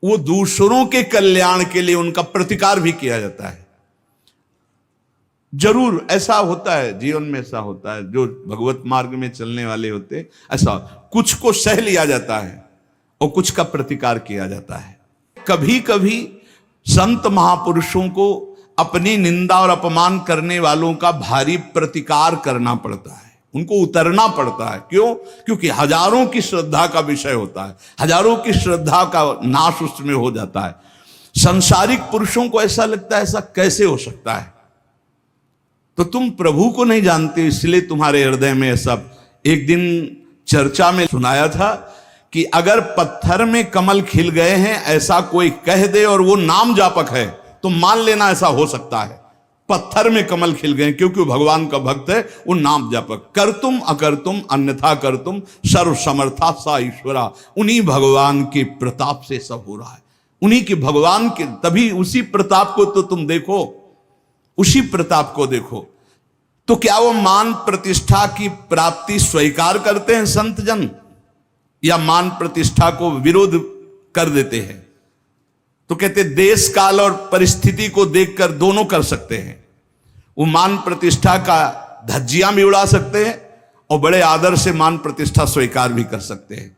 वो दूसरों के कल्याण के लिए उनका प्रतिकार भी किया जाता है। जरूर ऐसा होता है, जीवन में ऐसा होता है। जो भगवत मार्ग में चलने वाले होते, ऐसा कुछ को सह लिया जाता है और कुछ का प्रतिकार किया जाता है। कभी कभी संत महापुरुषों को अपनी निंदा और अपमान करने वालों का भारी प्रतिकार करना पड़ता है, उनको उतरना पड़ता है। क्यों? क्योंकि हजारों की श्रद्धा का विषय होता है, हजारों की श्रद्धा का नाश उसमें हो जाता है। संसारिक पुरुषों को ऐसा लगता है ऐसा कैसे हो सकता है, तो तुम प्रभु को नहीं जानते इसलिए तुम्हारे हृदय में ऐसा। एक दिन चर्चा में सुनाया था कि अगर पत्थर में कमल खिल गए हैं ऐसा कोई कह दे और वो नाम जापक है तो मान लेना ऐसा हो सकता है। पत्थर में कमल खिल गए क्योंकि वो भगवान का भक्त है, वो नाम जापक। कर तुम अकर तुम अन्यथा कर तुम सर्व समर्था सा ईश्वरा। उन्हीं भगवान के प्रताप से सब हो रहा है, उन्हीं के भगवान के, तभी उसी प्रताप को तो तुम देखो, उसी प्रताप को देखो। तो क्या वो मान प्रतिष्ठा की प्राप्ति स्वीकार करते हैं संत जन, या मान प्रतिष्ठा को विरोध कर देते हैं। तो कहते देश काल और परिस्थिति को देखकर दोनों कर सकते हैं। वो मान प्रतिष्ठा का धज्जियां भी उड़ा सकते हैं और बड़े आदर से मान प्रतिष्ठा स्वीकार भी कर सकते हैं।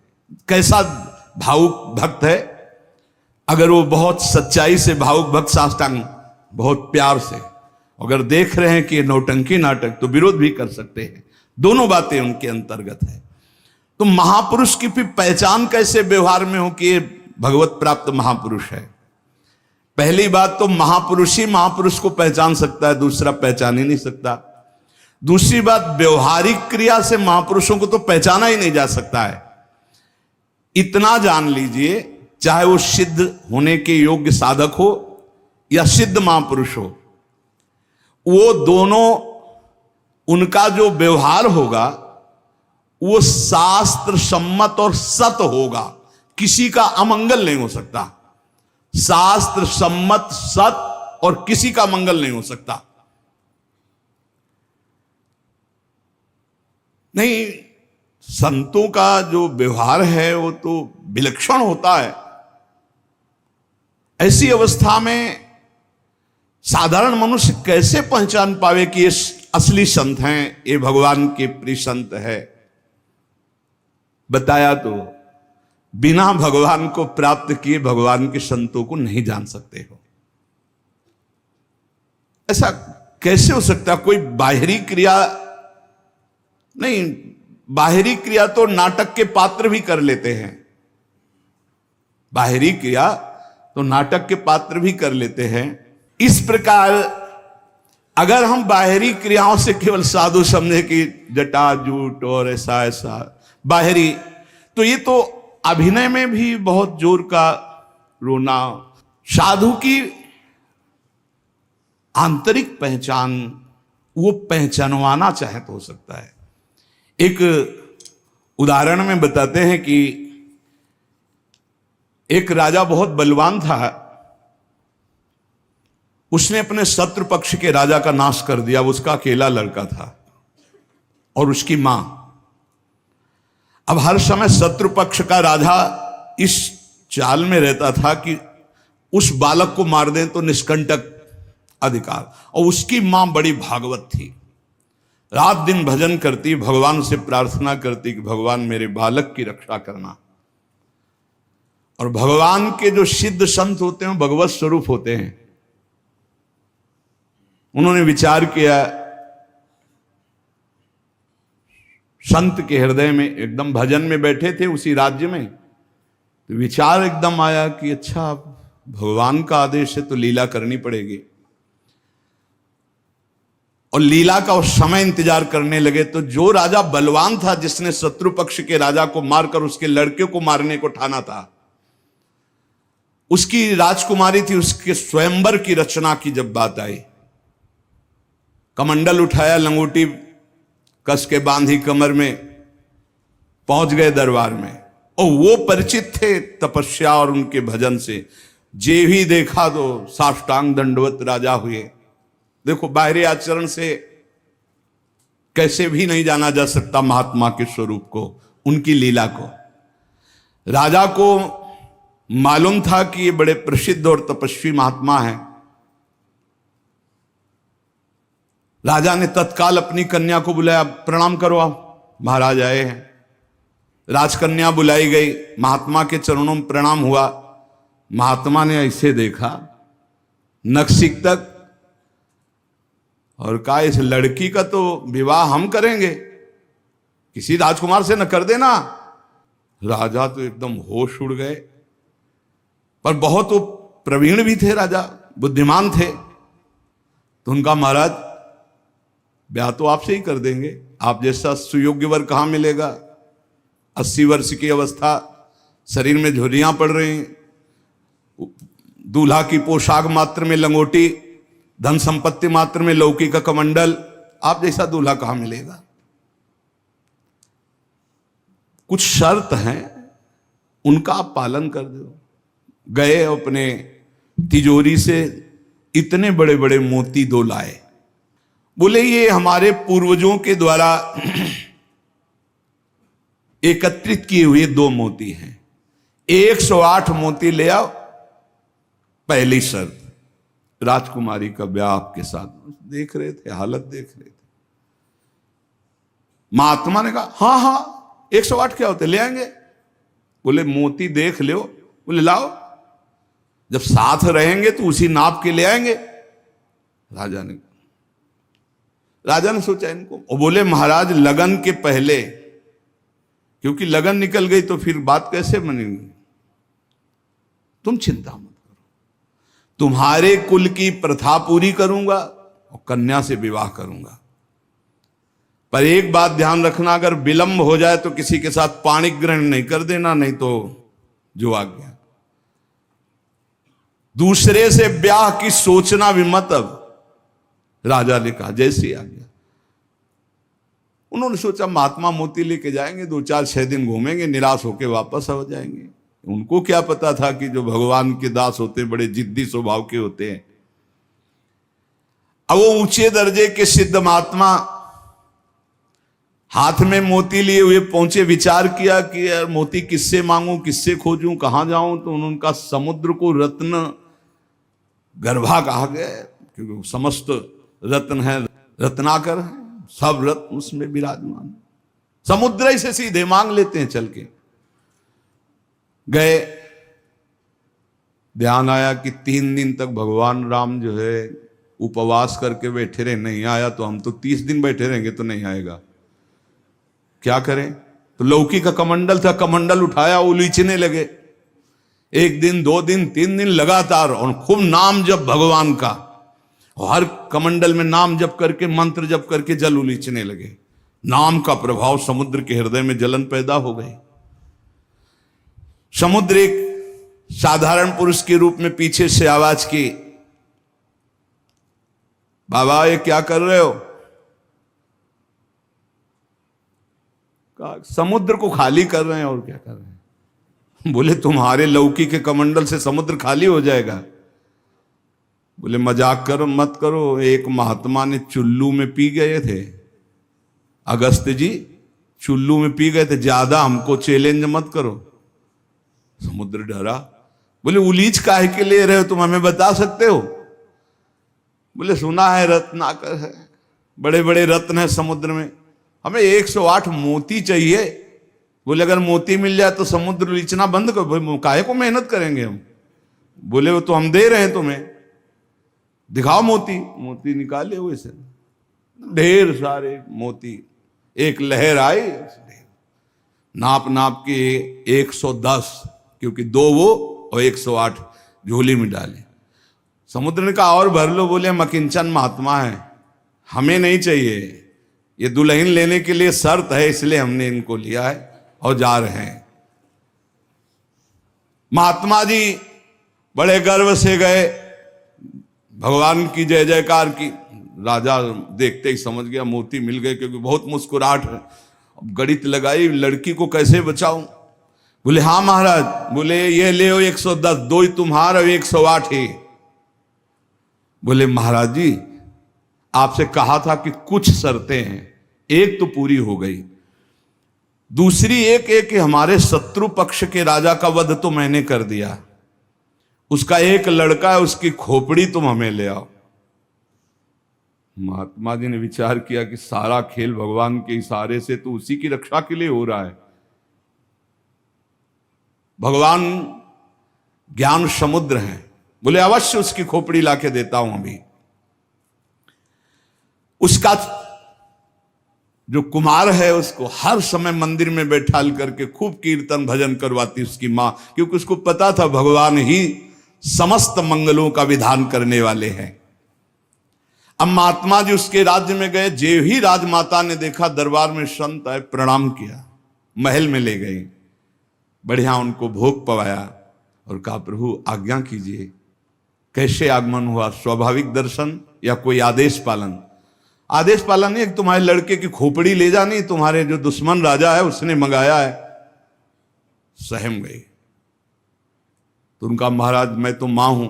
कैसा भावुक भक्त है, अगर वो बहुत सच्चाई से भावुक भक्त साष्टांग बहुत प्यार से अगर देख रहे हैं कि ये नौटंकी नाटक, तो विरोध भी कर सकते हैं। दोनों बातें उनके अंतर्गत है। तो महापुरुष की फिर पहचान कैसे व्यवहार में हो कि ये भगवत प्राप्त महापुरुष है। पहली बात तो महापुरुष ही महापुरुष को पहचान सकता है, दूसरा पहचान ही नहीं सकता। दूसरी बात, व्यवहारिक क्रिया से महापुरुषों को तो पहचाना ही नहीं जा सकता है। इतना जान लीजिए, चाहे वो सिद्ध होने के योग्य साधक हो या सिद्ध महापुरुष हो, वो दोनों, उनका जो व्यवहार होगा वो शास्त्र सम्मत और सत होगा। किसी का अमंगल नहीं हो सकता। शास्त्र सम्मत सत और किसी का मंगल नहीं हो सकता। नहीं, संतों का जो व्यवहार है वो तो विलक्षण होता है। ऐसी अवस्था में साधारण मनुष्य कैसे पहचान पावे कि ये असली संत हैं, ये भगवान के प्रिय संत है। बताया तो बिना भगवान को प्राप्त किए भगवान के संतों को नहीं जान सकते हो। ऐसा कैसे हो सकता? कोई बाहरी क्रिया नहीं, बाहरी क्रिया तो नाटक के पात्र भी कर लेते हैं। बाहरी क्रिया तो नाटक के पात्र भी कर लेते हैं। इस प्रकार अगर हम बाहरी क्रियाओं से केवल साधु समझे कि जटा जूट और ऐसा ऐसा बाहरी, तो ये तो अभिनय में भी बहुत जोर का रोना। साधु की आंतरिक पहचान वो पहचानवाना चाहे तो हो सकता है। एक उदाहरण में बताते हैं कि एक राजा बहुत बलवान था। उसने अपने शत्रु पक्ष के राजा का नाश कर दिया। उसका अकेला लड़का था और उसकी मां। अब हर समय शत्रु पक्ष का राजा इस चाल में रहता था कि उस बालक को मार दें तो निष्कंटक अधिकार। और उसकी मां बड़ी भागवत थी, रात दिन भजन करती, भगवान से प्रार्थना करती कि भगवान मेरे बालक की रक्षा करना। और भगवान के जो सिद्ध संत होते हैं भगवत स्वरूप होते हैं। उन्होंने विचार किया, संत के हृदय में एकदम भजन में बैठे थे उसी राज्य में, तो विचार एकदम आया कि अच्छा भगवान का आदेश है तो लीला करनी पड़ेगी। और लीला का उस समय इंतजार करने लगे। तो जो राजा बलवान था, जिसने शत्रु पक्ष के राजा को मारकर उसके लड़के को मारने को ठाना था, उसकी राजकुमारी थी, उसके स्वयंवर की रचना की जब बात आई, कमंडल उठाया, लंगोटी कस के बांधी कमर में, पहुंच गए दरबार में। और वो परिचित थे तपस्या और उनके भजन से। जे भी देखा तो साष्टांग दंडवत राजा हुए। देखो, बाहरी आचरण से कैसे भी नहीं जाना जा सकता महात्मा के स्वरूप को, उनकी लीला को। राजा को मालूम था कि ये बड़े प्रसिद्ध और तपस्वी महात्मा हैं। राजा ने तत्काल अपनी कन्या को बुलाया, प्रणाम करो आप, महाराज आए हैं। राजकन्या बुलाई गई, महात्मा के चरणों में प्रणाम हुआ। महात्मा ने ऐसे देखा नक्सिक तक और कहा, इस लड़की का तो विवाह हम करेंगे, किसी राजकुमार से न कर देना। राजा तो एकदम होश उड़ गए। पर बहुत वो प्रवीण भी थे, राजा बुद्धिमान थे। तो उनका, महाराज ब्याह तो आपसे ही कर देंगे, आप जैसा सुयोग्य वर कहां मिलेगा। 80 वर्ष की अवस्था, शरीर में झुर्रियां पड़ रही, दूल्हा की पोशाक मात्र में लंगोटी, धन संपत्ति मात्र में लौकी का कमंडल, आप जैसा दूल्हा कहां मिलेगा। कुछ शर्त हैं, उनका आप पालन कर दो। गए, अपने तिजोरी से इतने बड़े बड़े मोती 2 लाए। बोले ये हमारे पूर्वजों के द्वारा एकत्रित किए हुए 2 मोती हैं, 108 मोती ले आओ, पहली शर्त। राजकुमारी का ब्याह आपके साथ। देख रहे थे, हालत देख रहे थे। महात्मा ने कहा हाँ हाँ 108 क्या होते, ले आएंगे। बोले मोती देख लो। बोले लाओ, जब साथ रहेंगे तो उसी नाप के ले आएंगे। राजा ने सोचा इनको, और बोले महाराज लगन के पहले, क्योंकि लगन निकल गई तो फिर बात कैसे बनेगी, तुम चिंता मत करो, तुम्हारे कुल की प्रथा पूरी करूंगा और कन्या से विवाह करूंगा। पर एक बात ध्यान रखना, अगर विलंब हो जाए तो किसी के साथ पाणिक ग्रहण नहीं कर देना, नहीं तो जो आ गया। दूसरे से ब्याह की सोचना भी मत। अब राजा ने कहा जैसे आ गया। उन्होंने सोचा महात्मा मोती लेके जाएंगे, 2-4-6 दिन घूमेंगे, निराश होकर वापस आ जाएंगे। उनको क्या पता था कि जो भगवान के दास होते हैं बड़े जिद्दी स्वभाव के होते हैं। अब वो ऊंचे दर्जे के सिद्ध महात्मा हाथ में मोती लिए हुए पहुंचे। विचार किया कि यार मोती किससे मांगूं, किससे खोजूं, कहां जाऊं। तो उनका समुद्र को रत्न गर्भा कहा गया, क्योंकि समस्त रत्न है, रत्नाकर है, सब रत्न उसमें विराजमान। समुद्र ही से सीधे मांग लेते हैं चल के। गए, ध्यान आया कि 3 दिन तक भगवान राम जो है उपवास करके बैठे रहे, नहीं आया तो हम तो 30 दिन बैठे रहेंगे तो नहीं आएगा, क्या करें। तो लौकी का कमंडल था, कमंडल उठाया, उलीचने लगे। 1 दिन 2 दिन 3 दिन लगातार, और खूब नाम जप भगवान का, और हर कमंडल में नाम जप करके, मंत्र जप करके जल उलीचने लगे। नाम का प्रभाव समुद्र के हृदय में जलन पैदा हो गई। समुद्र एक साधारण पुरुष के रूप में पीछे से आवाज की, बाबा ये क्या कर रहे हो। कहा समुद्र को खाली कर रहे हैं, और क्या कर रहे हैं। बोले तुम्हारे लौकी के कमंडल से समुद्र खाली हो जाएगा। बोले मजाक करो मत करो, एक महात्मा ने चुल्लू में पी गए थे, अगस्त जी चुल्लू में पी गए थे, ज्यादा हमको चैलेंज मत करो। समुद्र डरा। बोले उलीच काहे के ले रहे हो, तुम हमें बता सकते हो। बोले सुना है रत्नाकर है, बड़े बड़े रत्न है समुद्र में, हमें 108 मोती चाहिए। बोले अगर मोती मिल जाए तो समुद्र उलीचना बंद करो, काहे को मेहनत करेंगे हम। बोले वो तो हम दे रहे हैं तुम्हें, दिखाओ मोती। मोती निकाले हुए से ढेर सारे मोती, एक लहर आई, नाप नाप के 110, क्योंकि 2 वो और 108 झोली में डाले। समुद्र ने कहा और भर लो। बोले मकिंचन महात्मा है, हमें नहीं चाहिए, ये दुल्हन लेने के लिए शर्त है, इसलिए हमने इनको लिया है और जा रहे हैं। महात्मा जी बड़े गर्व से गए, भगवान की जय जयकार की। राजा देखते ही समझ गया मोती मिल गए, क्योंकि बहुत मुस्कुराहट है। गणित लगाई, लड़की को कैसे बचाऊं। बोले हाँ महाराज। बोले ये ले 110, 2 ही तुम्हारा 108 ही। बोले महाराज जी आपसे कहा था कि कुछ शर्तें हैं, एक तो पूरी हो गई, दूसरी एक कि हमारे शत्रु पक्ष के राजा का वध तो मैंने कर दिया, उसका एक लड़का है, उसकी खोपड़ी तुम हमें ले आओ। महात्मा जी ने विचार किया कि सारा खेल भगवान के इशारे से तो उसी की रक्षा के लिए हो रहा है। भगवान ज्ञान समुद्र है। बोले अवश्य उसकी खोपड़ी लाके देता हूं अभी। उसका जो कुमार है उसको हर समय मंदिर में बैठाल करके खूब कीर्तन भजन करवाती उसकी मां, क्योंकि उसको पता था भगवान ही समस्त मंगलों का विधान करने वाले हैं। अब महात्मा जी उसके राज्य में गए, जे ही राजमाता ने देखा दरबार में संत आए, प्रणाम किया, महल में ले गई, बढ़िया उनको भोग पवाया और कहा प्रभु आज्ञा कीजिए, कैसे आगमन हुआ, स्वाभाविक दर्शन या कोई आदेश पालन। आदेश पालन नहीं, तुम्हारे लड़के की खोपड़ी ले जानी, तुम्हारे जो दुश्मन राजा है उसने मंगाया है। सहम गई। तो उनका महाराज मैं तो मां हूं,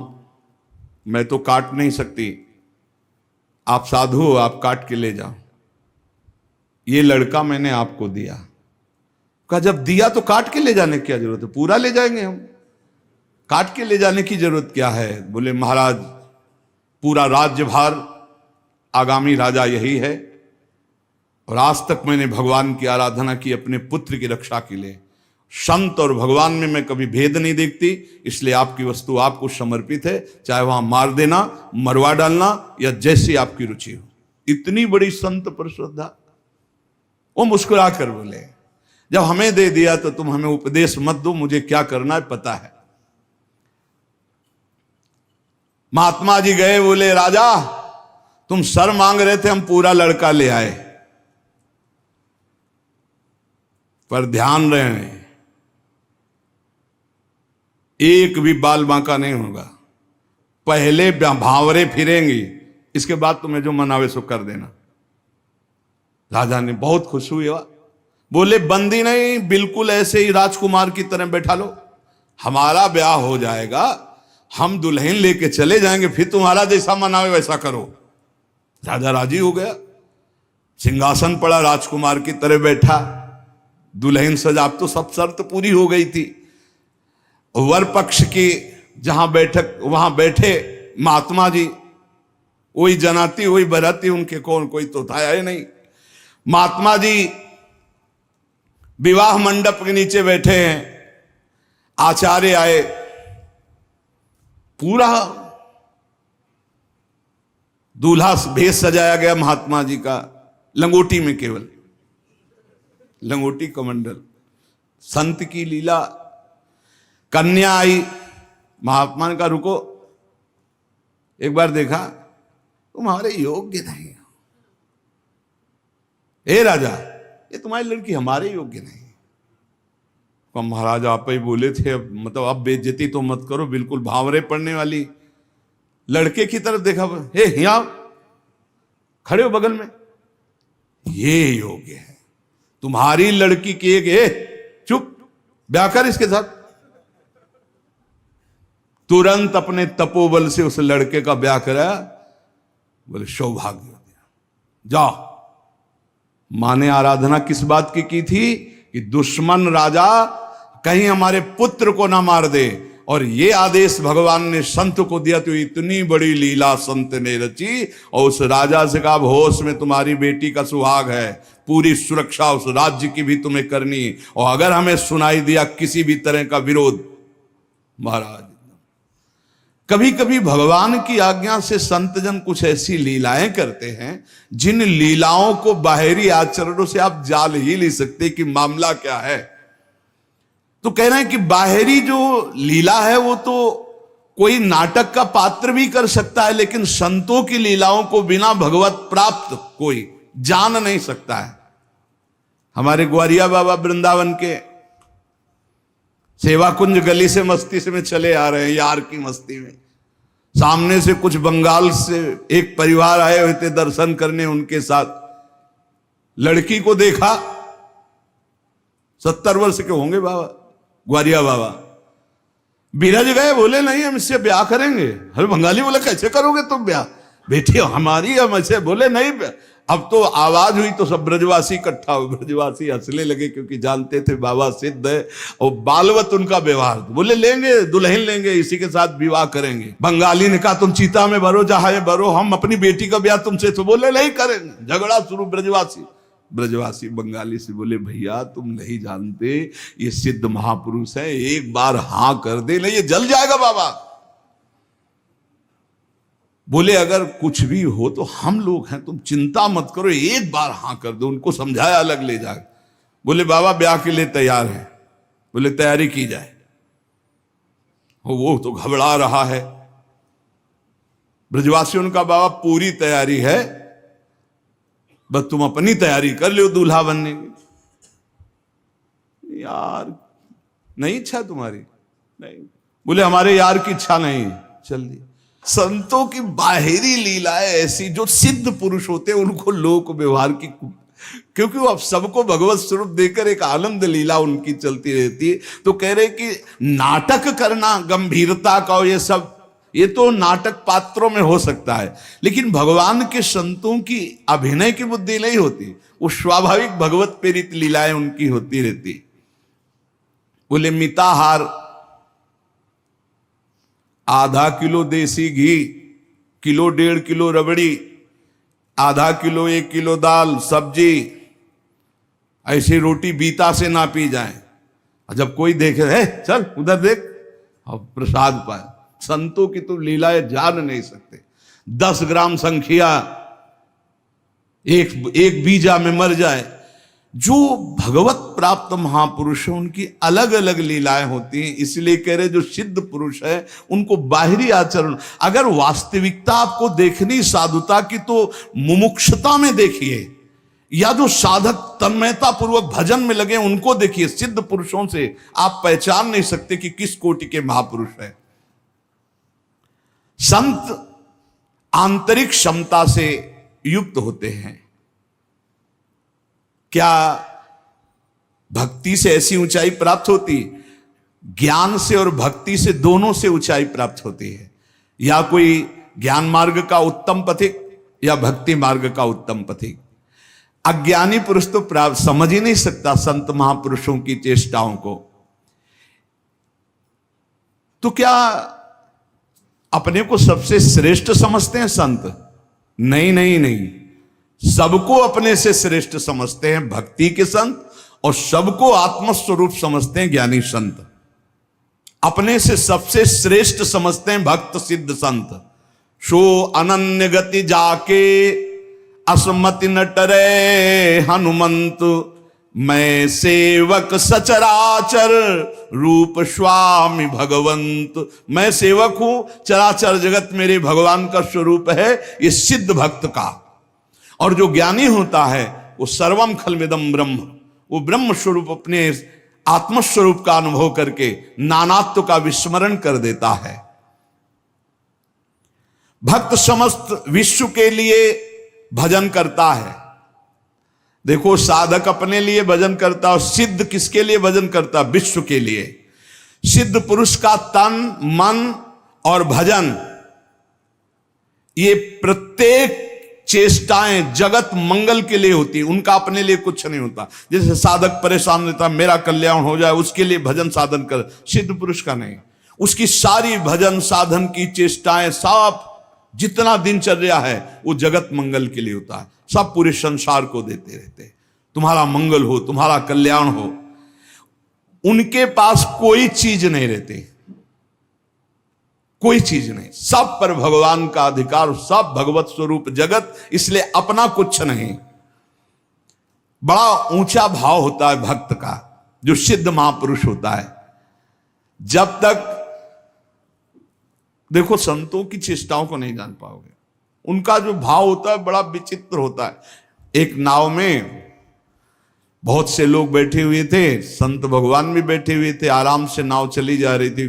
मैं तो काट नहीं सकती, आप साधु हो, आप काट के ले जाओ, ये लड़का मैंने आपको दिया, कहा जब दिया तो काट के ले जाने की क्या जरूरत है, पूरा ले जाएंगे हम, काट के ले जाने की जरूरत क्या है। बोले महाराज पूरा राज्यभार आगामी राजा यही है, और आज तक मैंने भगवान की आराधना की अपने पुत्र की रक्षा के लिए। संत और भगवान में मैं कभी भेद नहीं देखती, इसलिए आपकी वस्तु आपको समर्पित है, चाहे वहां मार देना, मरवा डालना, या जैसी आपकी रुचि हो। इतनी बड़ी संत पर श्रद्धा। वो मुस्कुरा कर बोले जब हमें दे दिया तो तुम हमें उपदेश मत दो, मुझे क्या करना है पता है। महात्मा जी गए, बोले राजा तुम सर मांग रहे थे, हम पूरा लड़का ले आए, पर ध्यान रहे एक भी बाल बांका नहीं होगा, पहले भांवरे फिरेंगी, इसके बाद तुम्हें जो मनावे सो कर देना। राजा ने बहुत खुश हुआ, बोले बंदी नहीं, बिल्कुल ऐसे ही राजकुमार की तरह बैठा लो, हमारा ब्याह हो जाएगा, हम दुल्हन लेके चले जाएंगे, फिर तुम्हारा जैसा मनावे वैसा करो। राजा राजी हो गया, सिंहासन पड़ा, राजकुमार की तरह बैठा, दुल्हन सजा, अब तो सब शर्त पूरी हो गई थी। वर पक्ष की जहां बैठक वहां बैठे महात्मा जी, वही जनाती वही बराती, उनके कौन कोई तो था ही नहीं। महात्मा जी विवाह मंडप के नीचे बैठे हैं, आचार्य आए, पूरा दूल्हा भेष सजाया गया महात्मा जी का, लंगोटी में, केवल लंगोटी कमंडल, संत की लीला। कन्या आई, महात्मा ने कहा रुको, एक बार देखा तुम्हारे योग्य नहीं, हे राजा ये तुम्हारी लड़की हमारे योग्य नहीं। तो महाराज आप ही बोले थे, अब मतलब अब बेइज्जती तो मत करो, बिल्कुल भावरे पड़ने वाली। लड़के की तरफ देखा, हे यहाँ खड़े हो बगल में, ये योग्य है तुम्हारी लड़की की एक, चुप, ब्याह कर इसके साथ। तुरंत अपने तपोबल से उस लड़के का ब्याह कराया। बोले सौभाग्य हो गया, जाओ। मां ने आराधना किस बात की थी कि दुश्मन राजा कहीं हमारे पुत्र को ना मार दे, और ये आदेश भगवान ने संत को दिया, तो इतनी बड़ी लीला संत ने रची। और उस राजा से कहा होश में तुम्हारी बेटी का सुहाग है, पूरी सुरक्षा उस राज्य की भी तुम्हें करनी, और अगर हमें सुनाई दिया किसी भी तरह का विरोध, महाराज कभी कभी भगवान की आज्ञा से संतजन कुछ ऐसी लीलाएं करते हैं जिन लीलाओं को बाहरी आचरणों से आप जान ही नहीं सकते कि मामला क्या है। तो कह रहे हैं कि बाहरी जो लीला है वो तो कोई नाटक का पात्र भी कर सकता है, लेकिन संतों की लीलाओं को बिना भगवत प्राप्त कोई जान नहीं सकता है। हमारे ग्वारिया बाबा वृंदावन के सेवा कुंज गली से मस्ती से में चले आ रहे हैं, यार की मस्ती में, सामने से कुछ बंगाल से एक परिवार आए हुए थे दर्शन करने, उनके साथ लड़की को देखा, 70 वर्ष के होंगे बाबा, ग्वारिया बाबा, बिरज गए, बोले नहीं हम इससे ब्याह करेंगे। हर बंगाली बोले कैसे करोगे तुम ब्याह, बेटी हमारी, हम ऐसे, बोले नहीं। अब तो आवाज हुई तो सब ब्रजवासी इकट्ठा हो, ब्रजवासी हंसने लगे क्योंकि जानते थे बाबा सिद्ध है और बालवत उनका व्यवहार। बोले लेंगे, दुल्हन लेंगे, इसी के साथ विवाह करेंगे। बंगाली ने कहा तुम चीता में भरो, जहां भरो, हम अपनी बेटी का ब्याह तुमसे, तो बोले नहीं करेंगे। झगड़ा शुरू, ब्रजवासी बंगाली से बोले भैया तुम नहीं जानते, ये सिद्ध महापुरुष है, एक बार हां कर दे, नहीं ये जल जाएगा बाबा। बोले अगर कुछ भी हो तो हम लोग हैं, तुम चिंता मत करो, एक बार हां कर दो। उनको समझाया, अलग ले जाए। बोले बाबा ब्याह के लिए तैयार है। बोले तैयारी की जाए। वो तो घबरा रहा है। ब्रजवासियों का बाबा पूरी तैयारी है, बस तुम अपनी तैयारी कर लो दूल्हा बनने की। यार नहीं इच्छा तुम्हारी? नहीं। बोले हमारे यार की इच्छा नहीं। चल दी। संतों की बाहरी लीलाएं ऐसी, जो सिद्ध पुरुष होते हैं उनको लोक व्यवहार की, क्योंकि वो अब सबको भगवत स्वरूप देकर एक आनंद लीला उनकी चलती रहती है। तो कह रहे कि नाटक करना, गंभीरता का, ये सब, ये तो नाटक पात्रों में हो सकता है, लेकिन भगवान के संतों की अभिनय की बुद्धि नहीं होती, वो स्वाभाविक भगवत प्रेरित लीलाएं उनकी होती रहती। बोले मिताहार, आधा किलो देसी घी, किलो 1.5 किलो रबड़ी, आधा किलो 1 किलो दाल सब्जी, ऐसी रोटी बीता से ना पी जाए। जब कोई देखे, है चल उधर देख, अब प्रसाद पाए। संतों की तो लीलाएं जान नहीं सकते। 10 ग्राम संख्या एक बीजा में मर जाए। जो भगवत प्राप्त महापुरुष है उनकी अलग अलग लीलाएं होती हैं। इसलिए कह रहे जो सिद्ध पुरुष है उनको बाहरी आचरण, अगर वास्तविकता आपको देखनी साधुता की तो मुमुक्षता में देखिए, या जो साधक तन्मयता पूर्वक भजन में लगे उनको देखिए। सिद्ध पुरुषों से आप पहचान नहीं सकते कि किस कोटि के महापुरुष है। संत आंतरिक क्षमता से युक्त होते हैं। क्या भक्ति से ऐसी ऊंचाई प्राप्त होती? ज्ञान से और भक्ति से, दोनों से ऊंचाई प्राप्त होती है। या कोई ज्ञान मार्ग का उत्तम पथिक या भक्ति मार्ग का उत्तम पथिक। अज्ञानी पुरुष तो प्राप्त समझ ही नहीं सकता संत महापुरुषों की चेष्टाओं को। तो क्या अपने को सबसे श्रेष्ठ समझते हैं संत? नहीं नहीं नहीं, सबको अपने से श्रेष्ठ समझते हैं भक्ति के संत, और सबको आत्मस्वरूप समझते हैं ज्ञानी संत। अपने से सबसे श्रेष्ठ समझते हैं भक्त सिद्ध संत। सो अनन्य गति जाके असमति न टरे हनुमंत, मैं सेवक सचराचर रूप स्वामी भगवंत। मैं सेवक हूं, चराचर जगत मेरे भगवान का स्वरूप है, ये सिद्ध भक्त का। और जो ज्ञानी होता है वो सर्वम खलमिदम ब्रह्म, वो ब्रह्म स्वरूप अपने आत्मस्वरूप का अनुभव करके नानात्व का विस्मरण कर देता है। भक्त समस्त विश्व के लिए भजन करता है। देखो, साधक अपने लिए भजन करता है, सिद्ध किसके लिए भजन करता? विश्व के लिए। सिद्ध पुरुष का तन मन और भजन, ये प्रत्येक चेष्टाएं जगत मंगल के लिए होती है, उनका अपने लिए कुछ नहीं होता। जैसे साधक परेशान रहता, मेरा कल्याण हो जाए, उसके लिए भजन साधन कर। सिद्ध पुरुष का नहीं, उसकी सारी भजन साधन की चेष्टाएं, सब जितना दिनचर्या है वो जगत मंगल के लिए होता है। सब पूरे संसार को देते रहते, तुम्हारा मंगल हो, तुम्हारा कल्याण हो। उनके पास कोई चीज नहीं रहती, कोई चीज नहीं, सब पर भगवान का अधिकार, सब भगवत स्वरूप जगत, इसलिए अपना कुछ नहीं। बड़ा ऊंचा भाव होता है भक्त का, जो सिद्ध महापुरुष होता है। जब तक देखो संतों की चेष्टाओं को नहीं जान पाओगे, उनका जो भाव होता है बड़ा विचित्र होता है। एक नाव में बहुत से लोग बैठे हुए थे, संत भगवान भी बैठे हुए थे, आराम से नाव चली जा रही थी,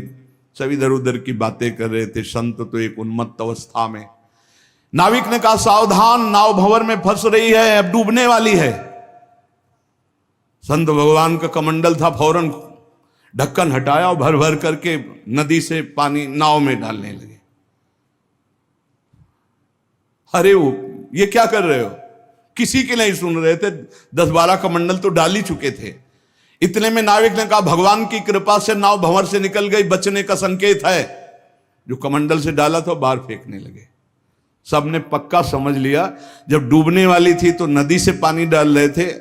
सब इधर उधर की बातें कर रहे थे। संत तो एक उन्मत्त अवस्था में। नाविक ने कहा, सावधान, नाव भंवर में फंस रही है, अब डूबने वाली है। संत भगवान का कमंडल था, फौरन ढक्कन हटाया और भर भर करके नदी से पानी नाव में डालने लगे। अरे वो ये क्या कर रहे हो? किसी के नहीं सुन रहे थे, 10-12 कमंडल तो डाल ही चुके थे। इतने में नाविक ने कहा, भगवान की कृपा से नाव भंवर से निकल गई, बचने का संकेत है। जो कमंडल से डाला था बाहर फेंकने लगे। सबने पक्का समझ लिया, जब डूबने वाली थी तो नदी से पानी डाल रहे थे,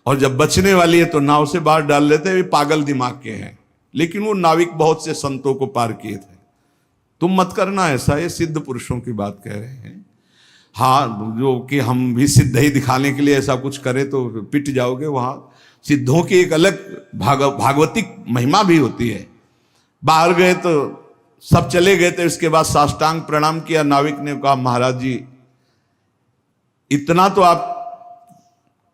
और जब बचने वाली है तो नाव से बाहर डाल रहे थे। वे पागल दिमाग के हैं, लेकिन वो नाविक बहुत से संतों को पार किए थे। तुम मत करना ऐसा, ये सिद्ध पुरुषों की बात कह रहे हैं। हाँ, जो कि हम भी सिद्ध ही दिखाने के लिए ऐसा कुछ करें तो पिट जाओगे। वहां सिद्धों की एक अलग भागवतिक महिमा भी होती है। बाहर गए तो सब चले गए थे, उसके बाद साष्टांग प्रणाम किया। नाविक ने कहा, महाराज जी इतना तो आप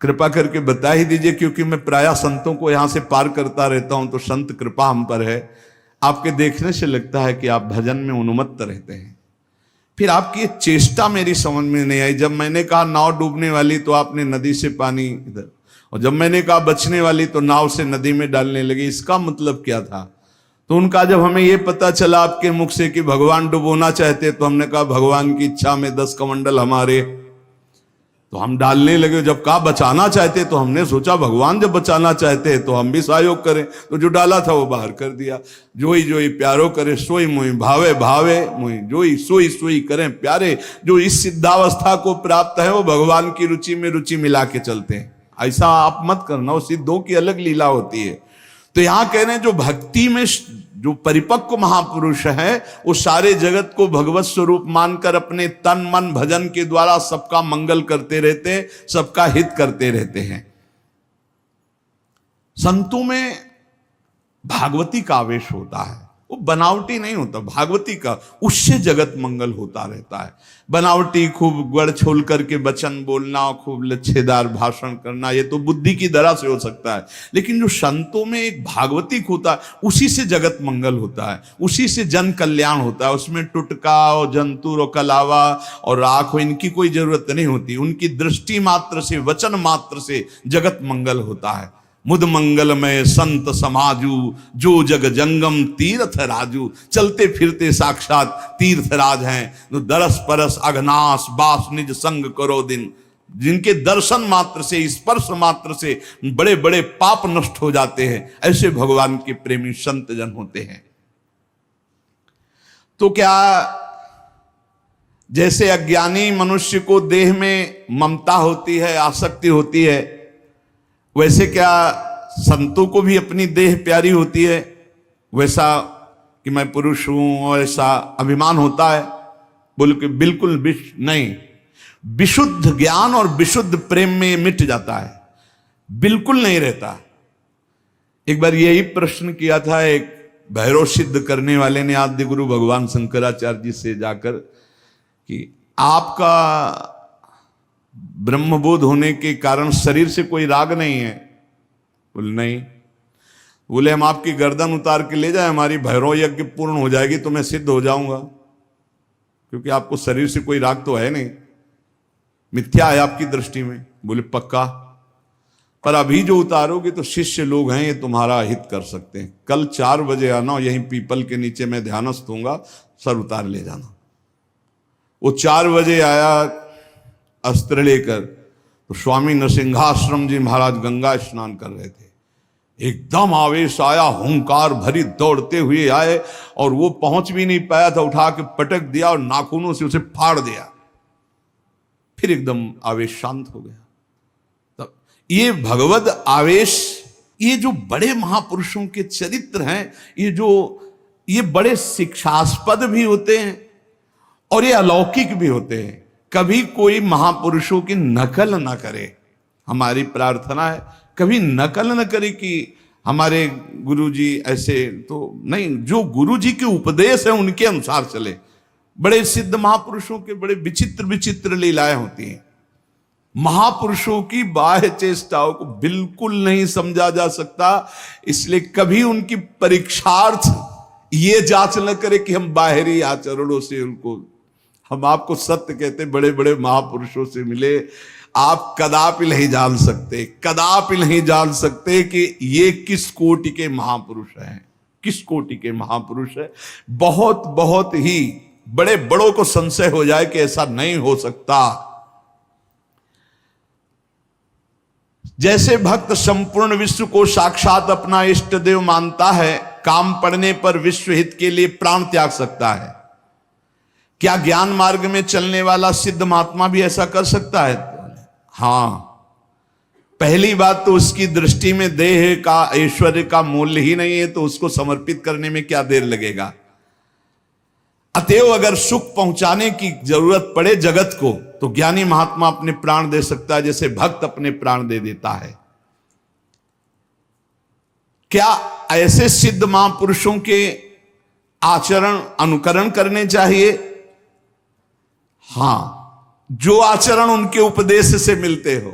कृपा करके बता ही दीजिए, क्योंकि मैं प्रायः संतों को यहां से पार करता रहता हूं, तो संत कृपा हम पर है। आपके देखने से लगता है कि आप भजन में उन्मत्त रहते हैं। फिर आपकी चेष्टा मेरी समझ में नहीं आई। जब मैंने कहा नाव डूबने वाली तो आपने नदी से पानी इधर, और जब मैंने कहा बचने वाली तो नाव से नदी में डालने लगे। इसका मतलब क्या था? तो उनका जब हमें यह पता चला आपके मुख से कि भगवान डुबोना चाहते, तो हमने कहा भगवान की इच्छा में 10 कमंडल हमारे। तो हम डालने लगे। जब कहा बचाना चाहते तो हमने सोचा भगवान जब बचाना चाहते हैं तो हम भी सहयोग करें। तो जो डाला था वो बाहर कर दिया। जोई जोई प्यारो करे सोई मोई भावे भावे मोई जोई सोई सोई करें प्यारे। जो इस सिद्धावस्था को प्राप्त है वो भगवान की रुचि में रुचि मिला के चलते हैं। ऐसा आप मत करना, वो सिद्धों की अलग लीला होती है। तो यहां कह रहे हैं जो भक्ति में जो परिपक्व महापुरुष है वो सारे जगत को भगवत स्वरूप मानकर अपने तन मन भजन के द्वारा सबका मंगल करते रहते हैं, सबका हित करते रहते हैं। संतों में भागवती का आवेश होता है, वो बनावटी नहीं होता, भागवती का, उससे जगत मंगल होता रहता है। बनावटी खूब गड़ छोल करके वचन बोलना, खूब लच्छेदार भाषण करना, ये तो बुद्धि की दरा से हो सकता है। लेकिन जो संतों में एक भागवतिक होता है उसी से जगत मंगल होता है, उसी से जन कल्याण होता है। उसमें टुटका और जंतुर और कलावा और राख इनकी कोई जरूरत नहीं होती। उनकी दृष्टि मात्र से, वचन मात्र से जगत मंगल होता है। मुद मंगलमय संत समाजू जो जग जंगम तीर्थ राजू। चलते फिरते साक्षात तीर्थराज हैं। तो दरस परस अघनाश बास निज संग करो दिन। जिनके दर्शन मात्र से, स्पर्श मात्र से बड़े बड़े पाप नष्ट हो जाते हैं, ऐसे भगवान के प्रेमी संत जन होते हैं। तो क्या जैसे अज्ञानी मनुष्य को देह में ममता होती है, आसक्ति होती है, वैसे क्या संतों को भी अपनी देह प्यारी होती है? वैसा कि मैं पुरुष हूं और ऐसा अभिमान होता है? बोल के बिल्कुल नहीं। विशुद्ध ज्ञान और विशुद्ध प्रेम में मिट जाता है, बिल्कुल नहीं रहता। एक बार यही प्रश्न किया था एक भैरव सिद्ध करने वाले ने आद्य गुरु भगवान शंकराचार्य जी से जाकर कि आपका ब्रह्मबोध होने के कारण शरीर से कोई राग नहीं है? बोले नहीं। बोले हम आपकी गर्दन उतार के ले जाए, हमारी भैरव यज्ञ पूर्ण हो जाएगी तो मैं सिद्ध हो जाऊंगा, क्योंकि आपको शरीर से कोई राग तो है नहीं, मिथ्या है आपकी दृष्टि में। बोले पक्का, पर अभी जो उतारोगे तो शिष्य लोग हैं, ये तुम्हारा हित कर सकते हैं। कल 4 बजे आना, यहीं पीपल के नीचे मैं ध्यानस्थ होऊंगा, सर उतार ले जाना। वो 4 बजे आया अस्त्र लेकर, तो स्वामी नरसिंहाश्रम जी महाराज गंगा स्नान कर रहे थे। एकदम आवेश आया, हुंकार भरी दौड़ते हुए आए और वो पहुंच भी नहीं पाया था, उठा के पटक दिया और नाखूनों से उसे फाड़ दिया। फिर एकदम आवेश शांत हो गया। तब ये भगवद आवेश, ये जो बड़े महापुरुषों के चरित्र हैं, ये बड़े शिक्षास्पद भी होते हैं और ये अलौकिक भी होते हैं। कभी कोई महापुरुषों की नकल ना करे, हमारी प्रार्थना है कभी नकल न करे कि हमारे गुरुजी ऐसे, तो नहीं, जो गुरुजी के उपदेश है उनके अनुसार चले। बड़े सिद्ध महापुरुषों के बड़े विचित्र विचित्र लीलाएं होती हैं। महापुरुषों की बाह्य चेष्टाओं को बिल्कुल नहीं समझा जा सकता, इसलिए कभी उनकी परीक्षार्थ ये जांच न करे कि हम बाहरी आचरणों से उनको, हम आपको सत्य कहते, बड़े बड़े महापुरुषों से मिले, आप कदापि नहीं जान सकते, कदापि नहीं जान सकते कि ये किस कोटि के महापुरुष हैं, किस कोटि के महापुरुष है। बहुत बहुत ही बड़े बड़ों को संशय हो जाए कि ऐसा नहीं हो सकता। जैसे भक्त संपूर्ण विश्व को साक्षात अपना इष्ट देव मानता है, काम पड़ने पर विश्व हित के लिए प्राण त्याग सकता है, क्या ज्ञान मार्ग में चलने वाला सिद्ध महात्मा भी ऐसा कर सकता है? हाँ। पहली बात तो उसकी दृष्टि में देह का, ऐश्वर्य का मूल्य ही नहीं है, तो उसको समर्पित करने में क्या देर लगेगा। अतएव अगर सुख पहुंचाने की जरूरत पड़े जगत को, तो ज्ञानी महात्मा अपने प्राण दे सकता है, जैसे भक्त अपने प्राण दे देता है। क्या ऐसे सिद्ध महापुरुषों के आचरण अनुकरण करने चाहिए? हां, जो आचरण उनके उपदेश से मिलते हो।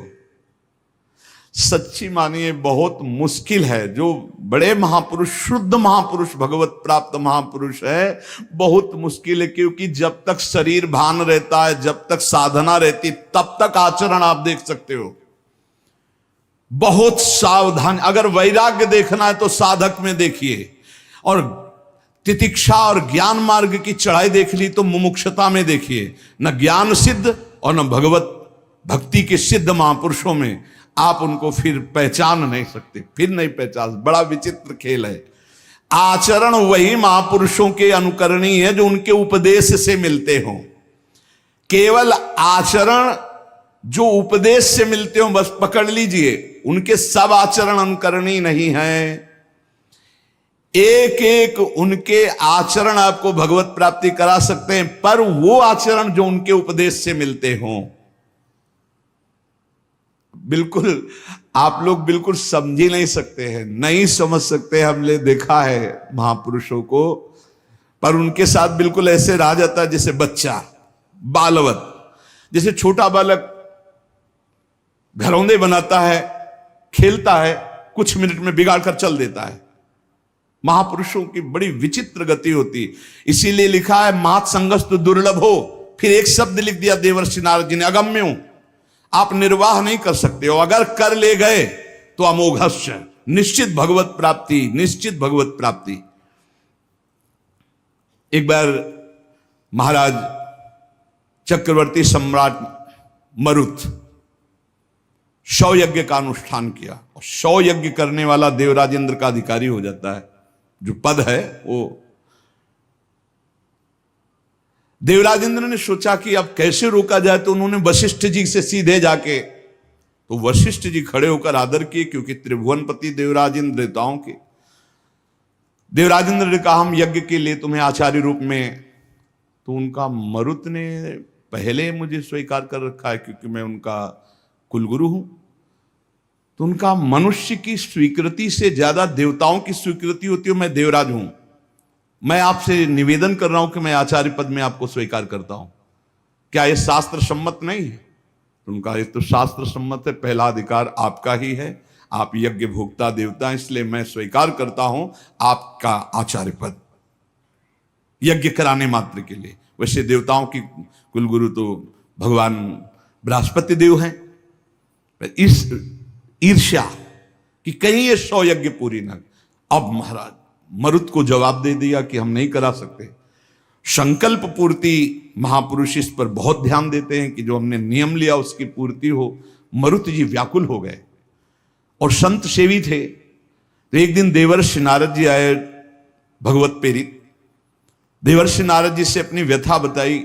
सच्ची मानिए बहुत मुश्किल है, जो बड़े महापुरुष, शुद्ध महापुरुष, भगवत प्राप्त महापुरुष है, बहुत मुश्किल है, क्योंकि जब तक शरीर भान रहता है, जब तक साधना रहती, तब तक आचरण आप देख सकते हो। बहुत सावधान, अगर वैराग्य देखना है तो साधक में देखिए, और तितिक्षा और ज्ञान मार्ग की चढ़ाई देख ली तो मुमुक्षता में देखिए। न ज्ञान सिद्ध और न भगवत भक्ति के सिद्ध महापुरुषों में आप उनको फिर पहचान नहीं सकते, फिर नहीं पहचान। बड़ा विचित्र खेल है। आचरण वही महापुरुषों के अनुकरणीय है जो उनके उपदेश से मिलते हों। केवल आचरण जो उपदेश से मिलते हो बस पकड़ लीजिए, उनके सब आचरण अनुकरणीय नहीं है। एक एक उनके आचरण आपको भगवत प्राप्ति करा सकते हैं, पर वो आचरण जो उनके उपदेश से मिलते हों। बिल्कुल आप लोग बिल्कुल समझ ही नहीं सकते हैं, नहीं समझ सकते। हमने देखा है महापुरुषों को, पर उनके साथ बिल्कुल ऐसे रहा जाता है जैसे बच्चा, बालवत। जैसे छोटा बालक घरौंदे बनाता है, खेलता है, कुछ मिनट में बिगाड़ कर चल देता है। महापुरुषों की बड़ी विचित्र गति होती। इसीलिए लिखा है मात संगस्तु दुर्लभ हो। फिर एक शब्द लिख दिया देवर्षि नारद जी ने, अगम्यो। आप निर्वाह नहीं कर सकते हो, अगर कर ले गए तो अमोघस्य, निश्चित भगवत प्राप्ति, निश्चित भगवत प्राप्ति। एक बार महाराज चक्रवर्ती सम्राट मरुत 100 यज्ञ का अनुष्ठान किया, और 100 यज्ञ करने वाला देवराज इंद्र का अधिकारी हो जाता है। जो पद है वो देवराज इंद्र ने सोचा कि अब कैसे रोका जाए, तो उन्होंने वशिष्ठ जी से सीधे जाके, तो वशिष्ठ जी खड़े होकर आदर किए, क्योंकि त्रिभुवनपति देवराज इंद्र देवताओं के। देवराज इंद्र ने कहा हम यज्ञ के लिए तुम्हें आचार्य रूप में, तो उनका मरुत ने पहले मुझे स्वीकार कर रखा है क्योंकि मैं उनका कुलगुरु हूं। तो उनका मनुष्य की स्वीकृति से ज्यादा देवताओं की स्वीकृति होती है। मैं देवराज हूं, मैं आपसे निवेदन कर रहा हूं कि मैं आचार्य पद में आपको स्वीकार करता हूं, क्या यह शास्त्र सम्मत नहीं है? तो उनका ये तो शास्त्र सम्मत है, पहला अधिकार आपका ही है, आप यज्ञ भोक्ता देवता, इसलिए मैं स्वीकार करता हूं आपका आचार्य पद यज्ञ कराने मात्र के लिए। वैसे देवताओं की कुलगुरु तो भगवान बृहस्पति देव हैं। इस ईर्ष्या कि कहीं ये 100 यज्ञ पूरी न। अब महाराज मरुत को जवाब दे दिया कि हम नहीं करा सकते। संकल्प पूर्ति महापुरुष इस पर बहुत ध्यान देते हैं कि जो हमने नियम लिया उसकी पूर्ति हो। मरुत जी व्याकुल हो गए और संत सेवी थे। तो एक दिन देवर्षि नारद जी आए, भगवत प्रेरित। देवर्षि नारद जी से अपनी व्यथा बताई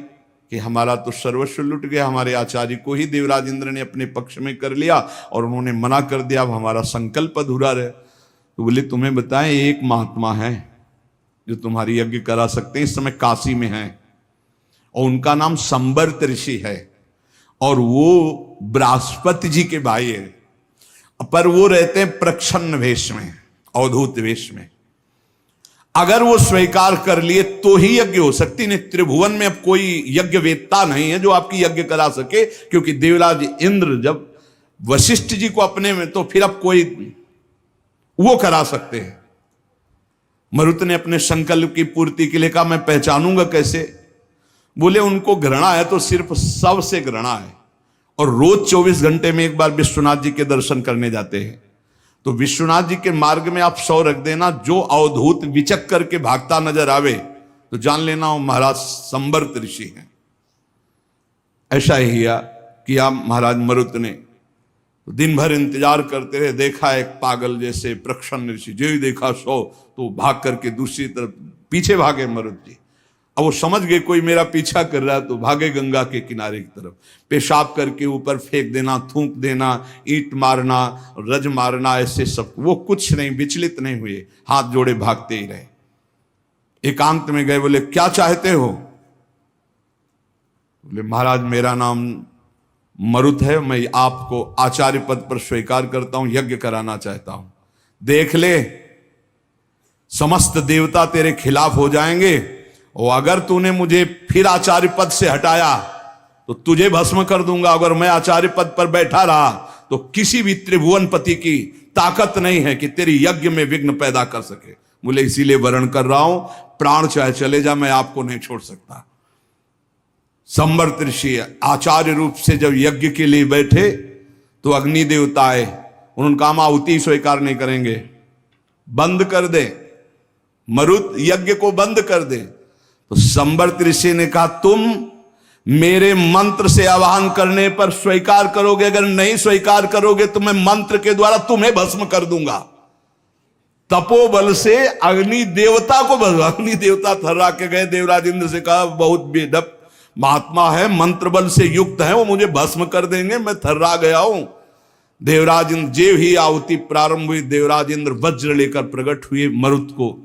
कि हमारा तो सर्वस्व लुट गया, हमारे आचार्य को ही देवराज इंद्र ने अपने पक्ष में कर लिया और उन्होंने मना कर दिया, अब हमारा संकल्प अधूरा रहे। तो बोले तुम्हें बताएं, एक महात्मा है जो तुम्हारी यज्ञ करा सकते हैं, इस समय काशी में हैं, और उनका नाम संवर्त ऋषि है, और वो बृहस्पति जी के भाई है, पर वो रहते हैं प्रच्छन्न वेश में, अवधूत वेश में। अगर वो स्वीकार कर लिए तो ही यज्ञ हो सकती, नहीं त्रिभुवन में अब कोई यज्ञ वेत्ता नहीं है जो आपकी यज्ञ करा सके, क्योंकि देवराज इंद्र जब वशिष्ठ जी को अपने में, तो फिर अब कोई वो करा सकते हैं। मरुत ने अपने संकल्प की पूर्ति के लिए कहा मैं पहचानूंगा कैसे? बोले उनको घृणा है तो सिर्फ सबसे घृणा है, और रोज 24 घंटे में एक बार विश्वनाथ जी के दर्शन करने जाते हैं। तो विश्वनाथ जी के मार्ग में आप 100 रख देना, जो अवधूत विचक करके भागता नजर आवे तो जान लेना वो महाराज संवर्त ऋषि हैं। ऐसा ही किया महाराज मरुत ने। तो दिन भर इंतजार करते रहे, देखा एक पागल जैसे प्रच्छन्न ऋषि, जो ही देखा 100 तो भाग करके दूसरी तरफ पीछे भागे मरुत जी। अब वो समझ गए कोई मेरा पीछा कर रहा है, तो भागे गंगा के किनारे की तरफ, पेशाब करके ऊपर फेंक देना, थूक देना, ईंट मारना, रज मारना, ऐसे सब। वो कुछ नहीं, विचलित नहीं हुए, हाथ जोड़े भागते ही रहे। एकांत में गए, बोले क्या चाहते हो? बोले महाराज मेरा नाम मरुत है, मैं आपको आचार्य पद पर स्वीकार करता हूं, यज्ञ कराना चाहता हूं। देख ले, समस्त देवता तेरे खिलाफ हो जाएंगे, और अगर तूने मुझे फिर आचार्य पद से हटाया तो तुझे भस्म कर दूंगा। अगर मैं आचार्य पद पर बैठा रहा तो किसी भी त्रिभुवनपति की ताकत नहीं है कि तेरी यज्ञ में विघ्न पैदा कर सके। बोले इसीलिए वर्ण कर रहा हूं, प्राण चाहे चले जा, मैं आपको नहीं छोड़ सकता। संवर्त ऋषि आचार्य रूप से जब यज्ञ के लिए बैठे तो अग्नि देवता आए, उन्होंने कहा आहुति स्वीकार नहीं करेंगे, बंद कर दे, मरुत यज्ञ को बंद कर दे। तो संवर्त ऋषि ने कहा तुम मेरे मंत्र से आवाहन करने पर स्वीकार करोगे, अगर नहीं स्वीकार करोगे तो मैं मंत्र के द्वारा तुम्हें भस्म कर दूंगा। तपोबल से अग्नि देवता को अग्नि देवता थर्रा के गए, देवराज इंद्र से कहा बहुत बेढप महात्मा है, मंत्र बल से युक्त है, वो मुझे भस्म कर देंगे, मैं थर्रा गया हूं। देवराज इंद्र जेव ही आहुति प्रारंभ हुई, देवराज इंद्र वज्र लेकर प्रकट हुए मरुत को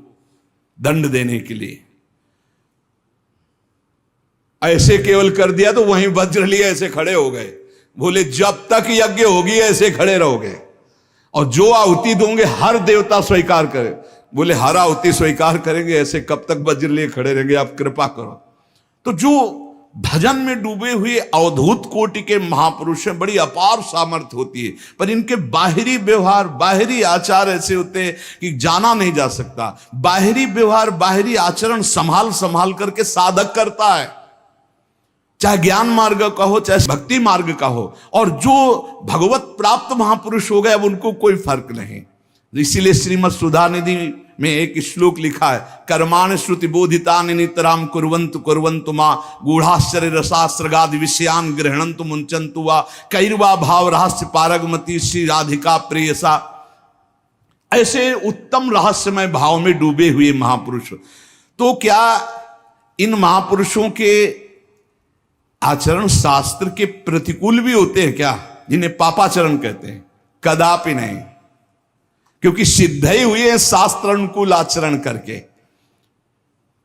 दंड देने के लिए। ऐसे केवल कर दिया तो वहीं वज्र लिए ऐसे खड़े हो गए, बोले जब तक यज्ञ होगी ऐसे खड़े रहोगे, और जो आहुति दोगे हर देवता स्वीकार करे। बोले हर आहुति स्वीकार करेंगे, ऐसे कब तक वज्र लिए खड़े रहेंगे, आप कृपा करो। तो जो भजन में डूबे हुए अवधूत कोटि के महापुरुष हैं, बड़ी अपार सामर्थ्य होती है, पर इनके बाहरी व्यवहार, बाहरी आचार ऐसे होते हैं कि जाना नहीं जा सकता। बाहरी व्यवहार, बाहरी आचरण संभाल संभाल करके साधक करता है, चाहे ज्ञान मार्ग का हो चाहे भक्ति मार्ग का हो। और जो भगवत प्राप्त महापुरुष हो गए अब उनको कोई फर्क नहीं। इसीलिए श्रीमद् सुधानिधि में एक श्लोक लिखा है, कर्माण श्रुति बोधितानि नितराम कुर्वन्तु कुर्वन्तु मा गूढ़ाश्चर्य रसास्त्रगादि विषयान गृह्णन्तु मुंचन्तु वा कैर्वा भाव रहस्य पारगमती श्री राधिका प्रेयसा। ऐसे उत्तम रहस्यमय भाव में डूबे हुए महापुरुष। तो क्या इन महापुरुषों के आचरण शास्त्र के प्रतिकूल भी होते हैं क्या, जिन्हें पापाचरण कहते हैं? कदापि नहीं, क्योंकि सिद्ध ही हुए हैं शास्त्र अनुकूल आचरण करके।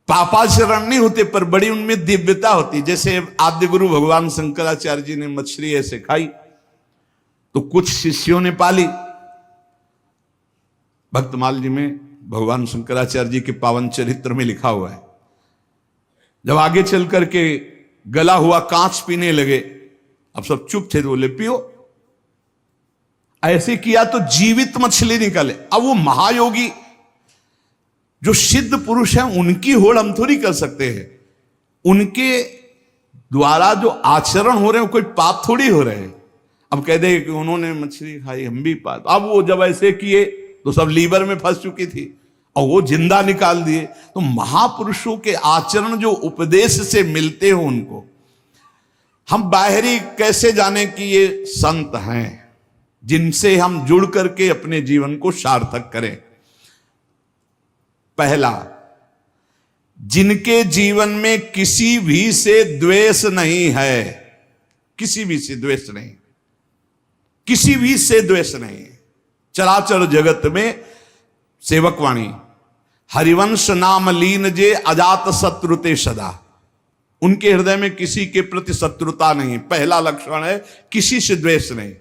पापाचरण नहीं होते, पर बड़ी उनमें दिव्यता होती। जैसे आद्य गुरु भगवान शंकराचार्य जी ने मछली ऐसे खाई तो कुछ शिष्यों ने पाली। भक्तमाल जी में भगवान शंकराचार्य जी के पावन चरित्र में लिखा हुआ है, जब आगे चल करके गला हुआ कांच पीने लगे, अब सब चुप थे तो बोले पियो। ऐसे किया तो जीवित मछली निकले। अब वो महायोगी जो सिद्ध पुरुष हैं उनकी होड़ हम थोड़ी कर सकते हैं, उनके द्वारा जो आचरण हो रहे हैं कोई पाप थोड़ी हो रहे हैं। अब कह दे कि उन्होंने मछली खाई हम भी पाप। अब वो जब ऐसे किए तो सब लीवर में फंस चुकी थी और वो जिंदा निकाल दिए। तो महापुरुषों के आचरण जो उपदेश से मिलते हो उनको हम बाहरी कैसे जाने कि ये संत हैं जिनसे हम जुड़ करके अपने जीवन को सार्थक करें। पहला, जिनके जीवन में किसी भी से द्वेष नहीं है, किसी भी से द्वेष नहीं, किसी भी से द्वेष नहीं। चराचर जगत में सेवकवाणी हरिवंश नाम लीन जे अजात शत्रुते सदा, उनके हृदय में किसी के प्रति शत्रुता नहीं। पहला लक्षण है किसी से द्वेष नहीं।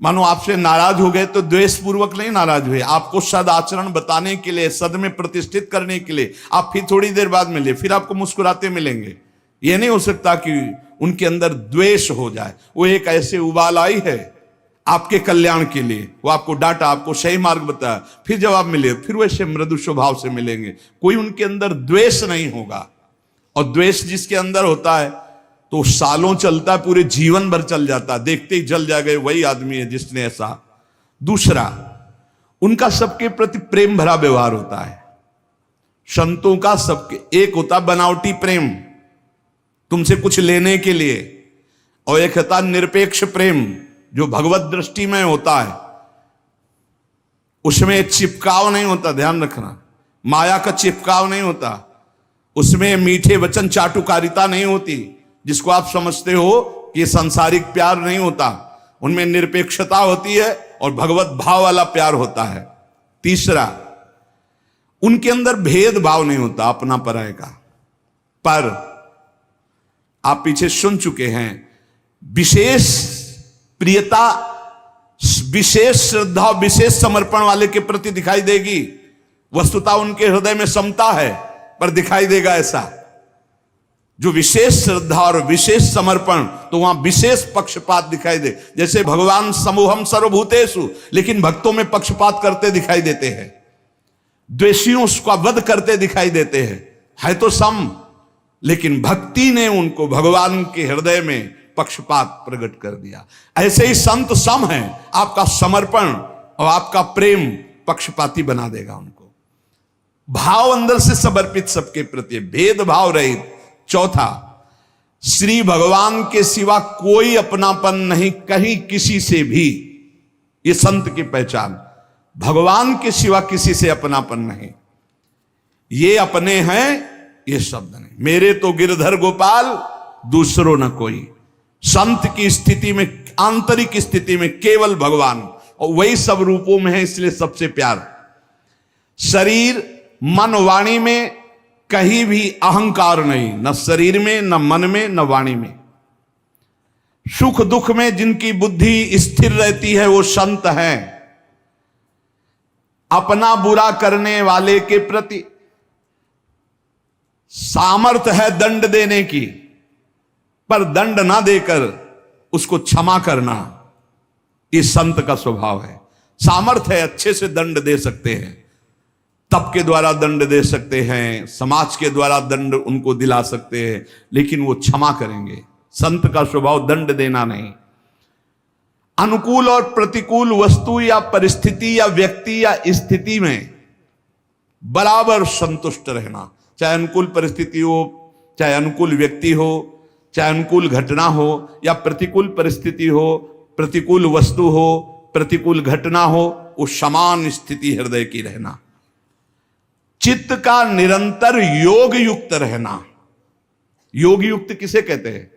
मानो आपसे नाराज हो गए तो द्वेष पूर्वक नहीं नाराज हुए, आपको सद आचरण बताने के लिए, सद में प्रतिष्ठित करने के लिए। आप फिर थोड़ी देर बाद मिले, फिर आपको मुस्कुराते मिलेंगे। यह नहीं हो सकता कि उनके अंदर द्वेष हो जाए। वो एक ऐसे उबाल आई है आपके कल्याण के लिए, वो आपको डांटा, आपको सही मार्ग बताया, फिर जब आप मिले फिर वैसे मृदु स्वभाव से मिलेंगे। कोई उनके अंदर द्वेष नहीं होगा। और द्वेष जिसके अंदर होता है तो सालों चलता है, पूरे जीवन भर चल जाता है, देखते ही जल जाएगा वही आदमी है जिसने ऐसा। दूसरा, उनका सबके प्रति प्रेम भरा व्यवहार होता है। संतों का सबके एक होता बनावटी प्रेम, तुमसे कुछ लेने के लिए, और एक होता निरपेक्ष प्रेम जो भगवत दृष्टि में होता है। उसमें चिपकाव नहीं होता, ध्यान रखना, माया का चिपकाव नहीं होता। उसमें मीठे वचन चाटुकारिता नहीं होती जिसको आप समझते हो कि ये सांसारिक प्यार नहीं होता। उनमें निरपेक्षता होती है और भगवत भाव वाला प्यार होता है। तीसरा, उनके अंदर भेदभाव नहीं होता अपना पराये का। पर आप पीछे सुन चुके हैं, विशेष प्रियता, विशेष श्रद्धा, विशेष समर्पण वाले के प्रति दिखाई देगी। वस्तुतः उनके हृदय में समता है, पर दिखाई देगा ऐसा जो विशेष श्रद्धा और विशेष समर्पण, तो वहां विशेष पक्षपात दिखाई दे। जैसे भगवान समूहम सर्वभूतेषु, लेकिन भक्तों में पक्षपात करते दिखाई देते हैं, द्वेषियों का वध करते दिखाई देते हैं। है तो सम, लेकिन भक्ति ने उनको भगवान के हृदय में पक्षपात प्रकट कर दिया। ऐसे ही संत सम हैं, आपका समर्पण और आपका प्रेम पक्षपाती बना देगा उनको। भाव अंदर से समर्पित सबके प्रति, भेदभाव रहित। चौथा, श्री भगवान के सिवा कोई अपनापन नहीं कहीं किसी से भी। ये संत की पहचान, भगवान के सिवा किसी से अपनापन नहीं। ये अपने हैं, ये शब्द नहीं। मेरे तो गिरधर गोपाल दूसरों न कोई। संत की स्थिति में, आंतरिक स्थिति में केवल भगवान, और वही सब रूपों में है, इसलिए सबसे प्यार। शरीर मन वाणी में कहीं भी अहंकार नहीं, न शरीर में, न मन में, न वाणी में। सुख दुख में जिनकी बुद्धि स्थिर रहती है वो संत हैं। अपना बुरा करने वाले के प्रति सामर्थ्य है दंड देने की, पर दंड ना देकर उसको क्षमा करना, ये संत का स्वभाव है। सामर्थ्य है, अच्छे से दंड दे सकते हैं, तप के द्वारा दंड दे सकते हैं, समाज के द्वारा दंड उनको दिला सकते हैं, लेकिन वो क्षमा करेंगे। संत का स्वभाव दंड देना नहीं। अनुकूल और प्रतिकूल वस्तु या परिस्थिति या व्यक्ति या स्थिति में बराबर संतुष्ट रहना। चाहे अनुकूल परिस्थिति हो, चाहे अनुकूल व्यक्ति हो, चाहे अनुकूल घटना हो या प्रतिकूल परिस्थिति हो, प्रतिकूल वस्तु हो, प्रतिकूल घटना हो, वो समान स्थिति हृदय की रहना। चित्त का निरंतर योग युक्त रहना। योग युक्त किसे कहते हैं?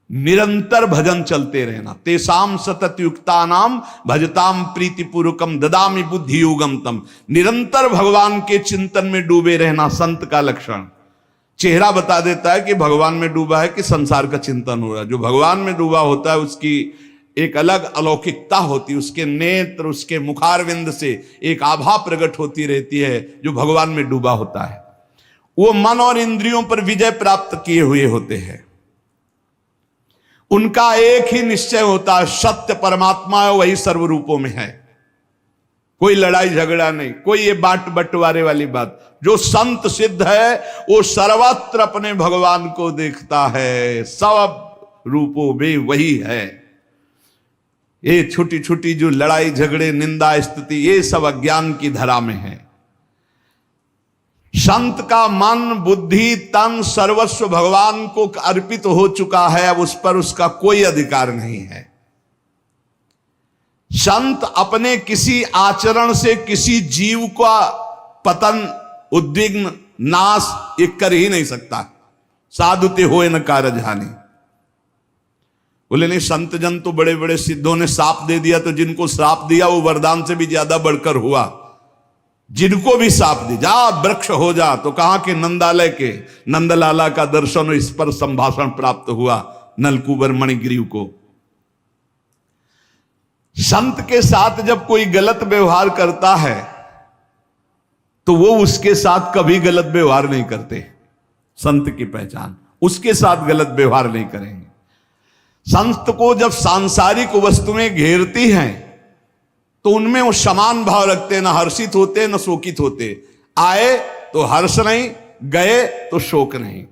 निरंतर भजन चलते रहना। तेसाम सतत युक्ता नाम भजताम प्रीतिपूर्वकम ददामि बुद्धि योगम तम। निरंतर भगवान के चिंतन में डूबे रहना संत का लक्षण। चेहरा बता देता है कि भगवान में डूबा है कि संसार का चिंतन हो रहा है। जो भगवान में डूबा होता है उसकी एक अलग अलौकिकता होती है, उसके नेत्र, उसके मुखारविंद से एक आभा प्रकट होती रहती है। जो भगवान में डूबा होता है वो मन और इंद्रियों पर विजय प्राप्त किए हुए होते हैं। उनका एक ही निश्चय होता है, सत्य परमात्मा है, वही सर्व रूपों में है। कोई लड़ाई झगड़ा नहीं, कोई ये बांट बंटवारे वाली बात। जो संत सिद्ध है वो सर्वत्र अपने भगवान को देखता है, सब रूपों में वही है। ये छोटी छोटी जो लड़ाई झगड़े, निंदा, स्तुति, ये सब अज्ञान की धरा में है। संत का मन, बुद्धि, तन सर्वस्व भगवान को अर्पित हो चुका है। अब उस पर उसका कोई अधिकार नहीं है। संत अपने किसी आचरण से किसी जीव का पतन, उद्विग्न, नाश ये कर ही नहीं सकता। साधुते होए न कारज हानि। बोले नहीं, संत जन तो बड़े बड़े सिद्धों ने श्राप दे दिया, तो जिनको श्राप दिया वो वरदान से भी ज्यादा बढ़कर हुआ। जिनको भी श्राप दी, जा वृक्ष हो जा, तो कहा कि नंदालय के नंदलाला का दर्शन और इस पर संभाषण प्राप्त हुआ नलकूबर मणिग्रीव को। संत के साथ जब कोई गलत व्यवहार करता है तो वो उसके साथ कभी गलत व्यवहार नहीं करते। संत की पहचान, उसके साथ गलत व्यवहार नहीं करेंगे। संत को जब सांसारिक वस्तुएं घेरती हैं तो उनमें वो समान भाव रखते, न हर्षित होते न शोकित होते। आए तो हर्ष नहीं, गए तो शोक नहीं।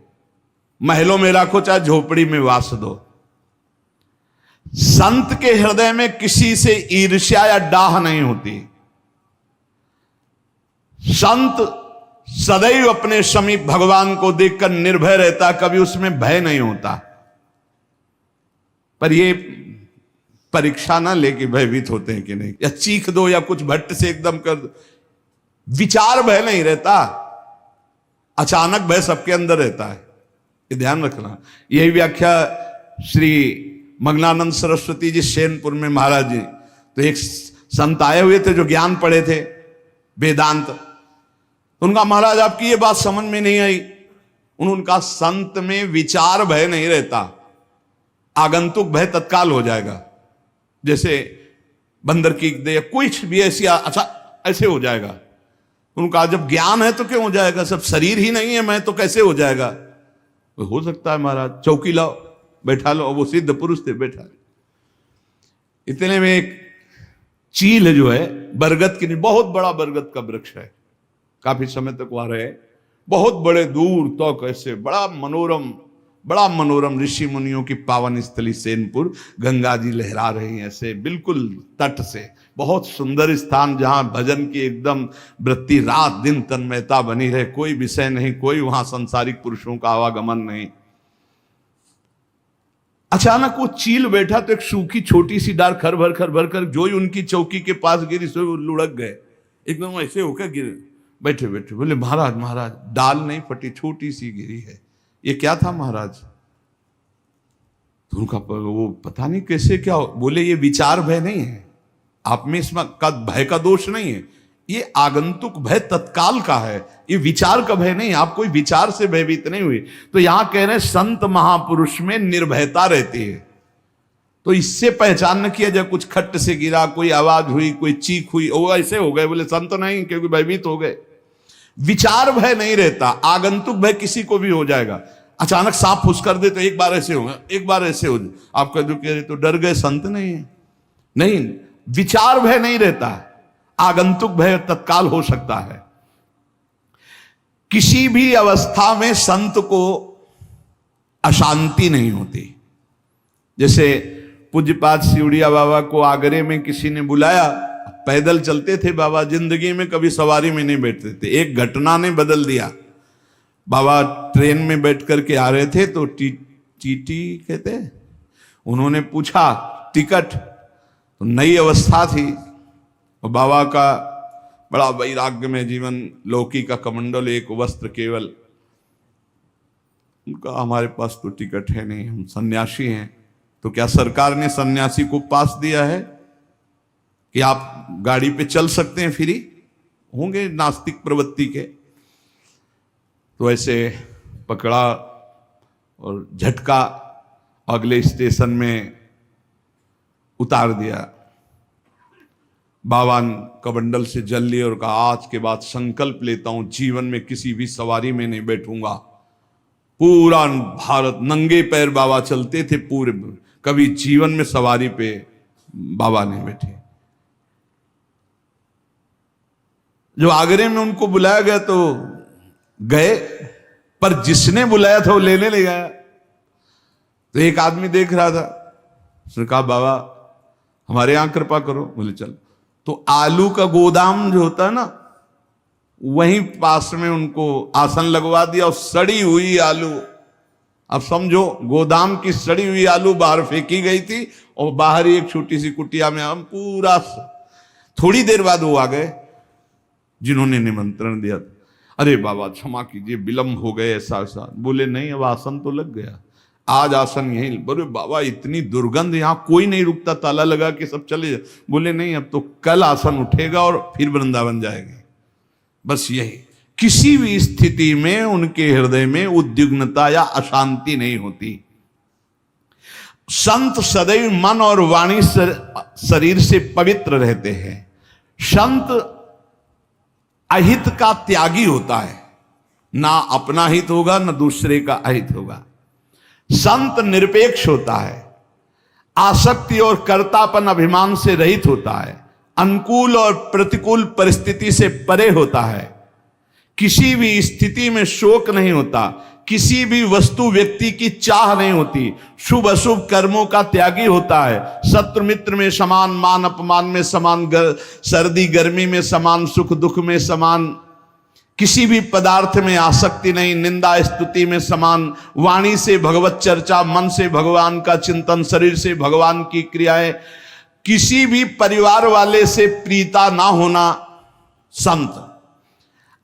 महलों में रखो चाहे झोपड़ी में वास दो। संत के हृदय में किसी से ईर्ष्या या डाह नहीं होती। संत सदैव अपने समीप भगवान को देखकर निर्भय रहता, कभी उसमें भय नहीं होता। पर ये परीक्षा ना लेके भयभीत होते हैं कि नहीं, या चीख दो या कुछ भट्ट से एकदम कर दो। विचार भय नहीं रहता, अचानक भय सबके अंदर रहता है। ये ध्यान रखना। यही व्याख्या श्री मग्नानंद सरस्वती जी सेनपुर में महाराज जी, तो एक संत आए हुए थे जो ज्ञान पढ़े थे वेदांत। उनका महाराज आपकी ये बात समझ में नहीं आई। उनका संत में विचार भय नहीं रहता, आगंतुक भय तत्काल हो जाएगा। जैसे बंदर की दे, कुछ भी ऐसी अच्छा ऐसे हो जाएगा। उनका जब ज्ञान है तो क्यों हो जाएगा? सब शरीर ही नहीं है मैं, तो कैसे हो जाएगा? तो हो सकता है महाराज चौकी लाओ, बैठा लो। वो सिद्ध पुरुष थे, बैठा। इतने में एक चील जो है बरगद की, बहुत बड़ा बरगद का वृक्ष है, काफी समय तक वहां रहे। बहुत बड़े दूर तक ऐसे बड़ा मनोरम ऋषि मुनियों की पावन स्थली सेनपुर, गंगा जी लहरा रही है ऐसे बिल्कुल तट से। बहुत सुंदर स्थान जहां भजन की एकदम वृत्ति, रात दिन तन्मयता बनी रहे। कोई विषय नहीं, कोई वहां सांसारिक पुरुषों का आवागमन नहीं। अचानक वो चील बैठा तो एक सूखी छोटी सी डार खर भर कर जो ही उनकी चौकी के पास गिरी सो वो लुढ़क गए, एकदम ऐसे होकर गिरे। बैठे बैठे बोले महाराज महाराज डाल नहीं फटी, छोटी सी गिरी है, ये क्या था महाराज? तो उनका वो पता नहीं कैसे क्या बोले, ये विचार भय नहीं है, आप में इसमें का भय का दोष नहीं है, ये आगंतुक भय तत्काल का है, ये विचार का भय नहीं, आप कोई विचार से भयभीत नहीं हुए। तो यहां कह रहे हैं संत महापुरुष में निर्भयता रहती है। तो इससे पहचान न किया जब कुछ खट्ट से गिरा, कोई आवाज हुई, कोई चीख हुई, वो ऐसे हो गए बोले संत नहीं, क्योंकि भयभीत हो गए। विचार भय नहीं रहता, आगंतुक भय किसी को भी हो जाएगा। अचानक सांप फुस कर दे तो एक बार ऐसे होगा, एक बार ऐसे हो जाए, आप कह दो कह रहे तो डर गए, संत नहीं है। नहीं, विचार भय नहीं रहता, आगंतुक भय तत्काल हो सकता है। किसी भी अवस्था में संत को अशांति नहीं होती। जैसे पूज्यपाद सिवड़िया बाबा को आगरे में किसी ने बुलाया, पैदल चलते थे बाबा, जिंदगी में कभी सवारी में नहीं बैठते थे। एक घटना ने बदल दिया। बाबा ट्रेन में बैठ करके आ रहे थे तो टीटी कहते, उन्होंने पूछा टिकट, तो नई अवस्था थी और बाबा का बड़ा वैराग्य में जीवन, लौकी का कमंडल, एक वस्त्र केवल। उनका हमारे पास तो टिकट है नहीं, हम सन्यासी हैं। तो क्या सरकार ने सन्यासी को पास दिया है कि आप गाड़ी पे चल सकते हैं फ्री? होंगे नास्तिक प्रवृत्ति के। तो ऐसे पकड़ा और झटका अगले स्टेशन में उतार दिया। बाबा कमंडल से जल लिए और कहा आज के बाद संकल्प लेता हूं जीवन में किसी भी सवारी में नहीं बैठूंगा। पूरा भारत नंगे पैर बाबा चलते थे, पूरे कभी जीवन में सवारी पे बाबा नहीं बैठे। जो आगरे में उनको बुलाया गया तो गए, पर जिसने बुलाया था वो लेने ले गया। तो एक आदमी देख रहा था, उसने कहा बाबा हमारे यहां कृपा करो। बोले चल। तो आलू का गोदाम जो होता है ना, वहीं पास में उनको आसन लगवा दिया और सड़ी हुई आलू, अब समझो गोदाम की सड़ी हुई आलू बाहर फेंकी गई थी और बाहर ही एक छोटी सी कुटिया में हम पूरा। थोड़ी देर बाद वो आ गए जिन्होंने निमंत्रण दिया था। अरे बाबा क्षमा कीजिए, विलंब हो गए, ऐसा ऐसा। बोले नहीं, अब आसन तो लग गया, आज आसन यहीं। बोले बाबा इतनी दुर्गंध, यहां कोई नहीं रुकता, ताला लगा के सब चले जाए। बोले नहीं, अब तो कल आसन उठेगा और फिर वृंदावन जाएंगे। बस यही, किसी भी स्थिति में उनके हृदय में उद्विग्नता या अशांति नहीं होती। संत सदैव मन और वाणी शरीर से पवित्र रहते हैं। संत अहित का त्यागी होता है, ना अपना हित होगा ना दूसरे का अहित होगा। संत निरपेक्ष होता है, आसक्ति और कर्तापन अभिमान से रहित होता है, अनुकूल और प्रतिकूल परिस्थिति से परे होता है, किसी भी स्थिति में शोक नहीं होता, किसी भी वस्तु व्यक्ति की चाह नहीं होती, शुभ अशुभ कर्मों का त्यागी होता है, शत्रु मित्र में समान, मान अपमान में समान, सर्दी गर्मी में समान, सुख दुख में समान, किसी भी पदार्थ में आसक्ति नहीं, निंदा स्तुति में समान, वाणी से भगवत चर्चा, मन से भगवान का चिंतन, शरीर से भगवान की क्रियाएं, किसी भी परिवार वाले से प्रीता ना होना। संत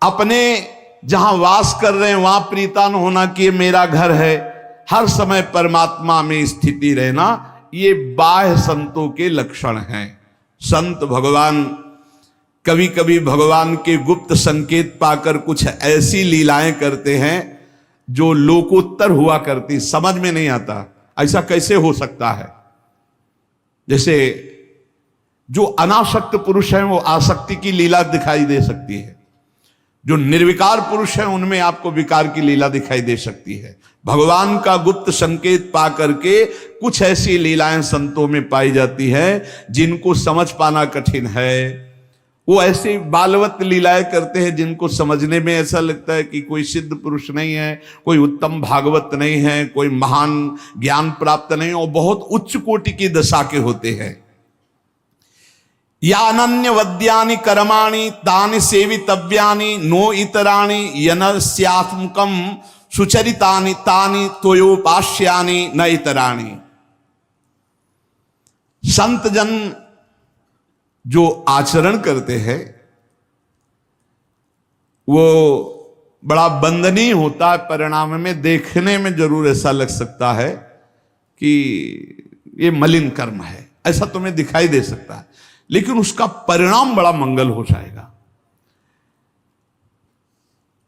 अपने जहां वास कर रहे हैं वहां प्रीता न होना कि ये मेरा घर है, हर समय परमात्मा में स्थिति रहना, ये बाह्य संतों के लक्षण हैं। संत भगवान कभी कभी भगवान के गुप्त संकेत पाकर कुछ ऐसी लीलाएं करते हैं जो लोकोत्तर हुआ करती, समझ में नहीं आता ऐसा कैसे हो सकता है। जैसे जो अनासक्त पुरुष हैं वो आसक्ति की लीला दिखाई दे सकती है, जो निर्विकार पुरुष हैं उनमें आपको विकार की लीला दिखाई दे सकती है। भगवान का गुप्त संकेत पा करके कुछ ऐसी लीलाएं संतों में पाई जाती है जिनको समझ पाना कठिन है। वो ऐसी बालवत लीलाएं करते हैं जिनको समझने में ऐसा लगता है कि कोई सिद्ध पुरुष नहीं है, कोई उत्तम भागवत नहीं है, कोई महान ज्ञान प्राप्त नहीं, और बहुत उच्च कोटि की दशा के होते हैं। या अनन्य वद्यानि कर्माणि तानि सेवितव्यानि नो इतराणि यनस्यात्मकं सुचरितानि तानि तोयोपास्यानि न इतराणि। संत जन जो आचरण करते हैं वो बड़ा बंदनीय होता है, परिणाम में देखने में जरूर ऐसा लग सकता है कि ये मलिन कर्म है, ऐसा तुम्हें दिखाई दे सकता है, लेकिन उसका परिणाम बड़ा मंगल हो जाएगा।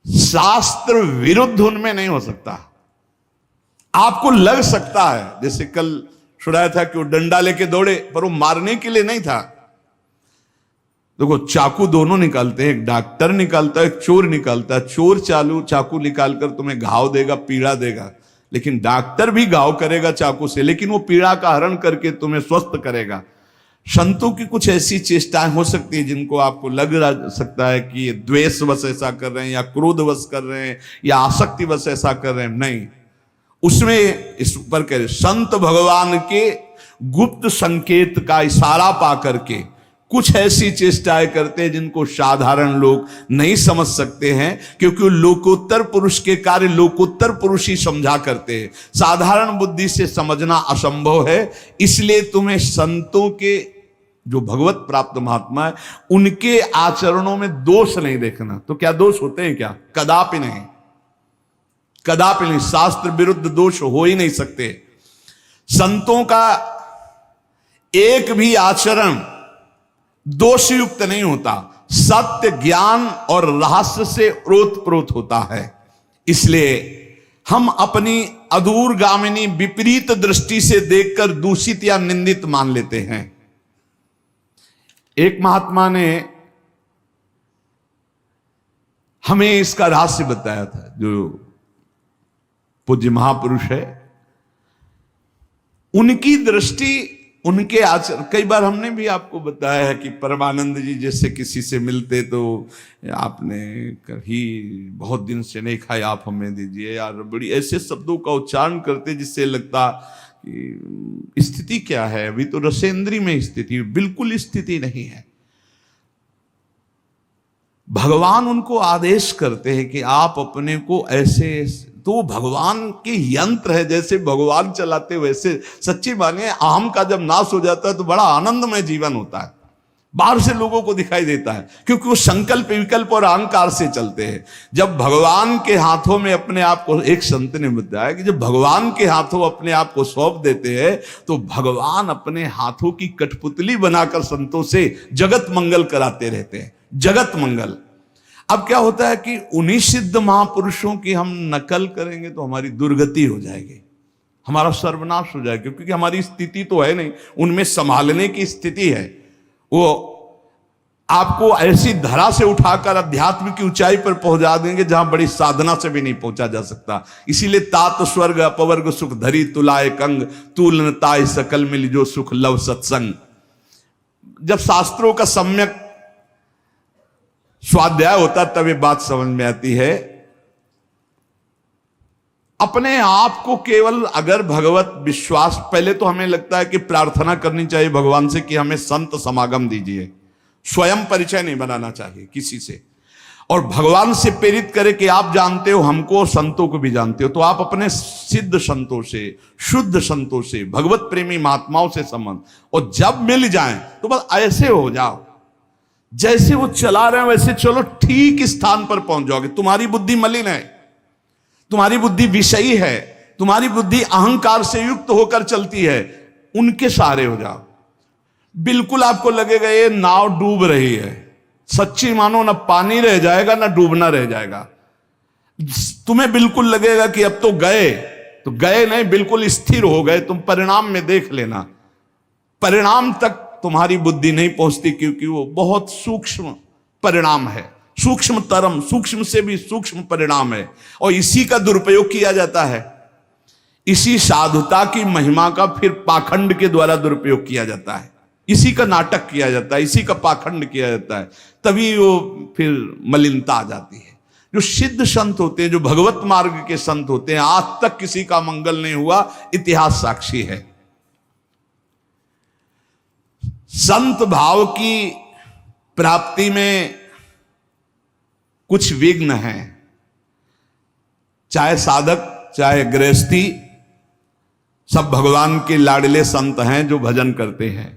शास्त्र विरुद्ध उनमें नहीं हो सकता। आपको लग सकता है, जैसे कल सुनाया था कि वो डंडा लेके दौड़े, पर वो मारने के लिए नहीं था। देखो चाकू दोनों निकालते हैं, एक डॉक्टर निकालता है, एक चोर निकालता है। चोर चाकू निकालकर तुम्हें घाव देगा, पीड़ा देगा, लेकिन डॉक्टर भी घाव करेगा चाकू से, लेकिन वो पीड़ा का हरण करके तुम्हें स्वस्थ करेगा। संतों की कुछ ऐसी चेष्टाएं हो सकती है जिनको आपको लग सकता है कि ये द्वेषवश ऐसा कर रहे हैं, या क्रोधवश कर रहे हैं, या आसक्तिवश ऐसा कर रहे हैं। नहीं, उसमें इस पर कह रहे संत भगवान के गुप्त संकेत का इशारा पा करके कुछ ऐसी चेष्टाएं करते हैं जिनको साधारण लोग नहीं समझ सकते हैं, क्योंकि लोकोत्तर पुरुष के कार्य लोकोत्तर पुरुष ही समझा करते हैं, साधारण बुद्धि से समझना असंभव है। इसलिए तुम्हें संतों के जो भगवत प्राप्त महात्मा है उनके आचरणों में दोष नहीं देखना। तो क्या दोष होते हैं क्या? कदापि नहीं, कदापि नहीं। शास्त्र विरुद्ध दोष हो ही नहीं सकते। संतों का एक भी आचरण दोषयुक्त नहीं होता, सत्य ज्ञान और रहस्य से ओतप्रोत होता है। इसलिए हम अपनी अदूरगामिनी विपरीत दृष्टि से देखकर दूषित या निंदित मान लेते हैं। एक महात्मा ने हमें इसका रहस्य बताया था, जो पूज्य महापुरुष है, उनकी दृष्टि, उनके आचरण। कई बार हमने भी आपको बताया है कि परमानंद जी जैसे किसी से मिलते तो आपने कभी बहुत दिन से नहीं खाया, आप हमें दीजिए यार, बड़ी ऐसे शब्दों का उच्चारण करते जिससे लगता कि स्थिति क्या है, अभी तो रसेंद्री में स्थिति, बिल्कुल स्थिति नहीं है। भगवान उनको आदेश करते हैं कि आप अपने को ऐसे, तो भगवान के यंत्र है, जैसे भगवान चलाते वैसे। सच्ची मानिए, अहम का जब नाश हो जाता है तो बड़ा आनंदमय जीवन होता है, बाहर से लोगों को दिखाई देता है, क्योंकि वो संकल्प विकल्प और अहंकार से चलते हैं। जब भगवान के हाथों में अपने आप को, एक संत ने बताया कि जब भगवान के हाथों अपने आप को सौंप देते हैं तो भगवान अपने हाथों की कठपुतली बनाकर संतों से जगत मंगल कराते रहते हैं, जगत मंगल। अब क्या होता है कि उन्हीं सिद्ध महापुरुषों की हम नकल करेंगे तो हमारी दुर्गति हो जाएगी, हमारा सर्वनाश हो जाएगा, क्योंकि हमारी स्थिति तो है नहीं, उनमें संभालने की स्थिति है। वो आपको ऐसी धरा से उठाकर अध्यात्म की ऊंचाई पर पहुंचा देंगे जहां बड़ी साधना से भी नहीं पहुंचा जा सकता। इसीलिए तात स्वर्ग अपवर्ग सुख धरी तुलाए कंग, तूल ताय सकल मिल जो सुख लव सत्संग। जब शास्त्रों का सम्यक स्वाध्याय होता तब ये बात समझ में आती है। अपने आप को केवल अगर भगवत विश्वास, पहले तो हमें लगता है कि प्रार्थना करनी चाहिए भगवान से कि हमें संत समागम दीजिए, स्वयं परिचय नहीं बनाना चाहिए किसी से, और भगवान से प्रेरित करे कि आप जानते हो हमको और संतों को भी जानते हो, तो आप अपने सिद्ध संतों से, शुद्ध संतों से, भगवत प्रेमी महात्माओं से संबंध, और जब मिल जाएं तो बस ऐसे हो जाओ जैसे वो चला रहे हैं वैसे चलो, ठीक स्थान पर पहुंच जाओगे। तुम्हारी बुद्धि मलिन है, तुम्हारी बुद्धि विषयी है, तुम्हारी बुद्धि अहंकार से युक्त होकर चलती है, उनके सहारे हो जाओ। बिल्कुल आपको लगेगा ये नाव डूब रही है, सच्ची मानो, ना पानी रह जाएगा ना डूबना रह जाएगा। तुम्हें बिल्कुल लगेगा कि अब तो गए नहीं, बिल्कुल स्थिर हो गए। तुम परिणाम में देख लेना, परिणाम तक तुम्हारी बुद्धि नहीं पहुंचती, क्योंकि वो बहुत सूक्ष्म परिणाम है, सूक्ष्म तरम, सूक्ष्म से भी सूक्ष्म परिणाम है, और इसी का दुरुपयोग किया जाता है। इसी साधुता की महिमा का फिर पाखंड के द्वारा दुरुपयोग किया जाता है, इसी का नाटक किया जाता है, इसी का पाखंड किया जाता है, तभी वो फिर मलिनता आ जाती है। जो सिद्ध संत होते हैं, जो भगवत मार्ग के संत होते हैं, आज तक किसी का मंगल नहीं हुआ, इतिहास साक्षी है। संत भाव की प्राप्ति में कुछ विघ्न हैं, चाहे साधक, चाहे गृहस्थी, सब भगवान के लाडले संत हैं जो भजन करते हैं।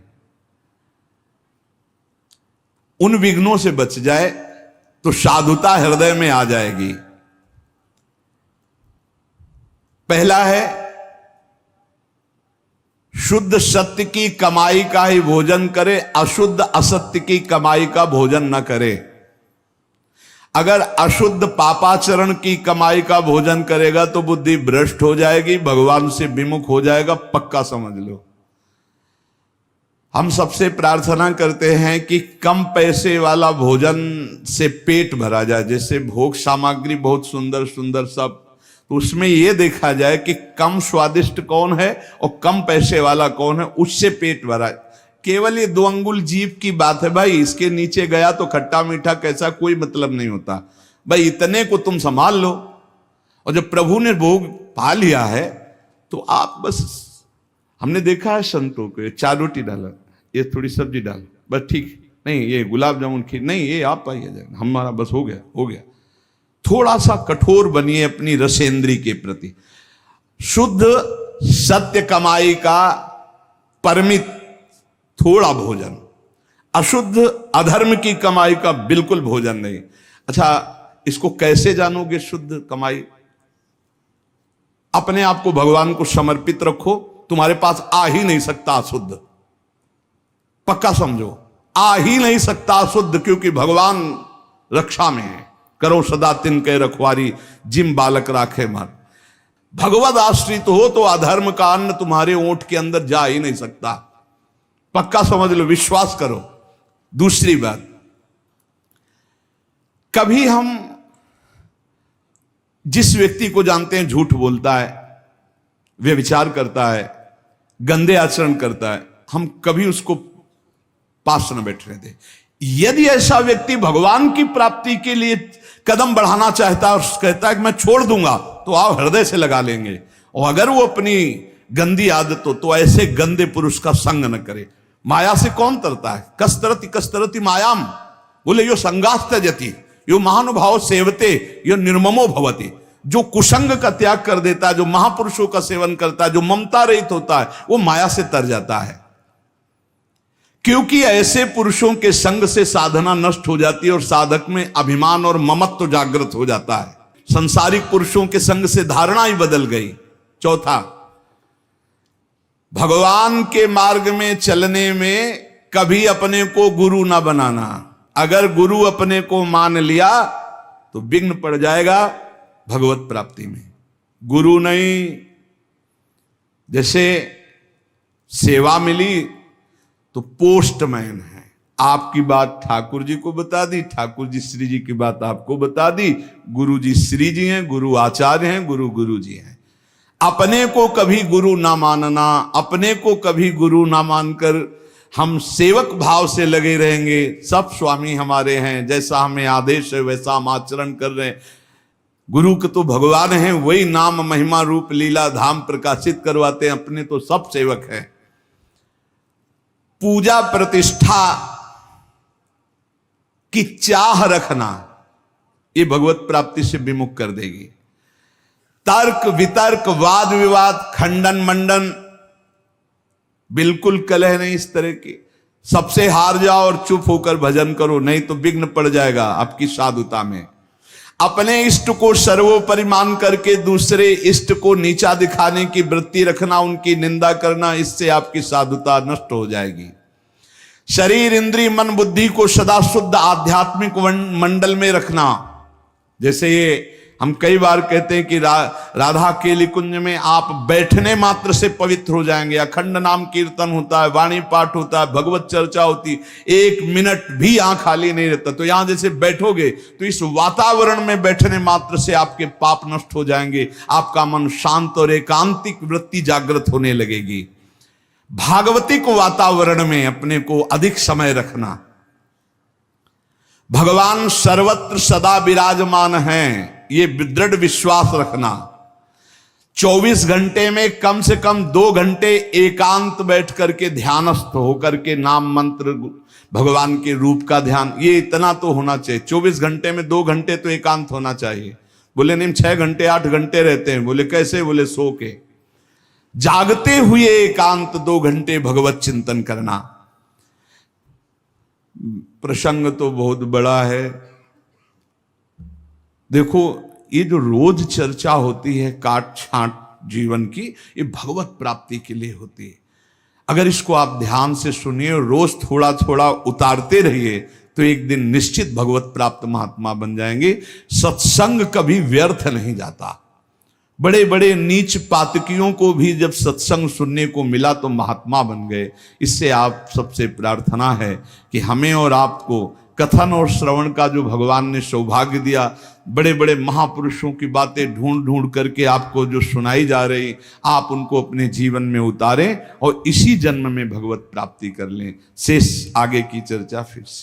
उन विघ्नों से बच जाए तो साधुता हृदय में आ जाएगी। पहला है शुद्ध सत्य की कमाई का ही भोजन करे, अशुद्ध असत्य की कमाई का भोजन न करे। अगर अशुद्ध पापाचरण की कमाई का भोजन करेगा तो बुद्धि भ्रष्ट हो जाएगी, भगवान से विमुख हो जाएगा, पक्का समझ लो। हम सबसे प्रार्थना करते हैं कि कम पैसे वाला भोजन से पेट भरा जाए। जैसे भोग सामग्री बहुत सुंदर सुंदर सब, तो उसमें यह देखा जाए कि कम स्वादिष्ट कौन है और कम पैसे वाला कौन है, उससे पेट भरा है। केवल ये 2 अंगुल जीभ की बात है भाई, इसके नीचे गया तो खट्टा मीठा कैसा कोई मतलब नहीं होता भाई, इतने को तुम संभाल लो। और जब प्रभु ने भोग पा लिया है तो आप बस, हमने देखा है संतों को, 4 रोटी डाला, ये थोड़ी सब्जी डाल, बस ठीक नहीं, ये गुलाब जामुन खीर नहीं, ये आप पाइए, हमारा बस हो गया हो गया। थोड़ा सा कठोर बनिए अपनी रसेंद्री के प्रति। शुद्ध सत्य कमाई का परिमित थोड़ा भोजन, अशुद्ध अधर्म की कमाई का बिल्कुल भोजन नहीं। अच्छा, इसको कैसे जानोगे शुद्ध कमाई? अपने आप को भगवान को समर्पित रखो, तुम्हारे पास आ ही नहीं सकता अशुद्ध, पक्का समझो, आ ही नहीं सकता अशुद्ध, क्योंकि भगवान रक्षा में है। करो सदा तिनके रखवारी, जिम बालक राखे मन। भगवद आश्रित हो तो अधर्म का अन्न तुम्हारे ओंठ के अंदर जा ही नहीं सकता, पक्का समझ लो, विश्वास करो। दूसरी बात, कभी हम जिस व्यक्ति को जानते हैं झूठ बोलता है, व्यभिचार करता है, गंदे आचरण करता है, हम कभी उसको पास न बैठने दें। यदि ऐसा व्यक्ति भगवान की प्राप्ति के लिए कदम बढ़ाना चाहता है और कहता है कि मैं छोड़ दूंगा, तो आप हृदय से लगा लेंगे। और अगर वो अपनी गंदी आदत हो तो ऐसे गंदे पुरुष का संग न करे। माया से कौन तरता है? कस्तरति कस्तरति मायाम, बोले यो संगास त्यजति, यो महानुभाव सेवते, यो निर्ममो भवति। जो कुसंग का त्याग कर देता है, जो महापुरुषों का सेवन करता है, जो ममता रहित होता है, वो माया से तर जाता है। क्योंकि ऐसे पुरुषों के संग से साधना नष्ट हो जाती है और साधक में अभिमान और ममत्व जागृत हो जाता है। संसारिक पुरुषों के संग से धारणा ही बदल गई। चौथा, भगवान के मार्ग में चलने में कभी अपने को गुरु ना बनाना। अगर गुरु अपने को मान लिया तो विघ्न पड़ जाएगा भगवत प्राप्ति में। गुरु नहीं, जैसे सेवा मिली तो पोस्टमैन है, आपकी बात ठाकुर जी को बता दी, ठाकुर जी श्री जी की बात आपको बता दी, गुरु जी श्री जी हैं, गुरु आचार्य हैं, गुरु गुरु जी हैं। अपने को कभी गुरु ना मानना, अपने को कभी गुरु ना मानकर हम सेवक भाव से लगे रहेंगे, सब स्वामी हमारे हैं, जैसा हमें आदेश है वैसा हम आचरण कर रहे हैं। गुरु के तो भगवान हैं, वही नाम महिमा रूप लीला धाम प्रकाशित करवाते हैं, अपने तो सब सेवक हैं। पूजा प्रतिष्ठा की चाह रखना ये भगवत प्राप्ति से विमुख कर देगी। तर्क वितर्क वाद विवाद खंडन मंडन बिल्कुल कलह नहीं, इस तरह की सबसे हार जाओ और चुप होकर भजन करो, नहीं तो विघ्न पड़ जाएगा आपकी साधुता में। अपने इष्ट को सर्वोपरि मान करके दूसरे इष्ट को नीचा दिखाने की वृत्ति रखना, उनकी निंदा करना, इससे आपकी साधुता नष्ट हो जाएगी। शरीर इंद्रिय मन बुद्धि को सदा शुद्ध आध्यात्मिक मंडल में रखना। जैसे ये हम कई बार कहते हैं कि राधा केली कुंज में आप बैठने मात्र से पवित्र हो जाएंगे। अखंड नाम कीर्तन होता है, वाणी पाठ होता है, भगवत चर्चा होती, 1 मिनट भी आंख खाली नहीं रहता। तो यहां जैसे बैठोगे तो इस वातावरण में बैठने मात्र से आपके पाप नष्ट हो जाएंगे, आपका मन शांत और एकांतिक वृत्ति जागृत होने लगेगी। भागवतिक वातावरण में अपने को अधिक समय रखना। भगवान सर्वत्र सदा विराजमान हैं, ये दृढ़ विश्वास रखना। 24 घंटे में कम से कम 2 घंटे एकांत बैठ करके ध्यानस्थ होकर के नाम मंत्र भगवान के रूप का ध्यान, ये इतना तो होना चाहिए। 24 घंटे में 2 घंटे तो एकांत होना चाहिए। बोले नहीं 6 घंटे 8 घंटे रहते हैं। बोले कैसे? बोले सो के। जागते हुए एकांत 2 घंटे भगवत चिंतन करना। प्रसंग तो बहुत बड़ा है। देखो, ये जो रोज चर्चा होती है काट छांट जीवन की, ये भगवत प्राप्ति के लिए होती है। अगर इसको आप ध्यान से सुनिए, रोज थोड़ा थोड़ा उतारते रहिए, तो एक दिन निश्चित भगवत प्राप्त महात्मा बन जाएंगे। सत्संग कभी व्यर्थ नहीं जाता। बड़े बड़े नीच पातकियों को भी जब सत्संग सुनने को मिला तो महात्मा बन गए। इससे आप सबसे प्रार्थना है कि हमें और आपको कथन और श्रवण का जो भगवान ने सौभाग्य दिया, बड़े बड़े महापुरुषों की बातें ढूंढ ढूंढ करके आपको जो सुनाई जा रही, आप उनको अपने जीवन में उतारें और इसी जन्म में भगवत प्राप्ति कर लें। शेष आगे की चर्चा फिर से।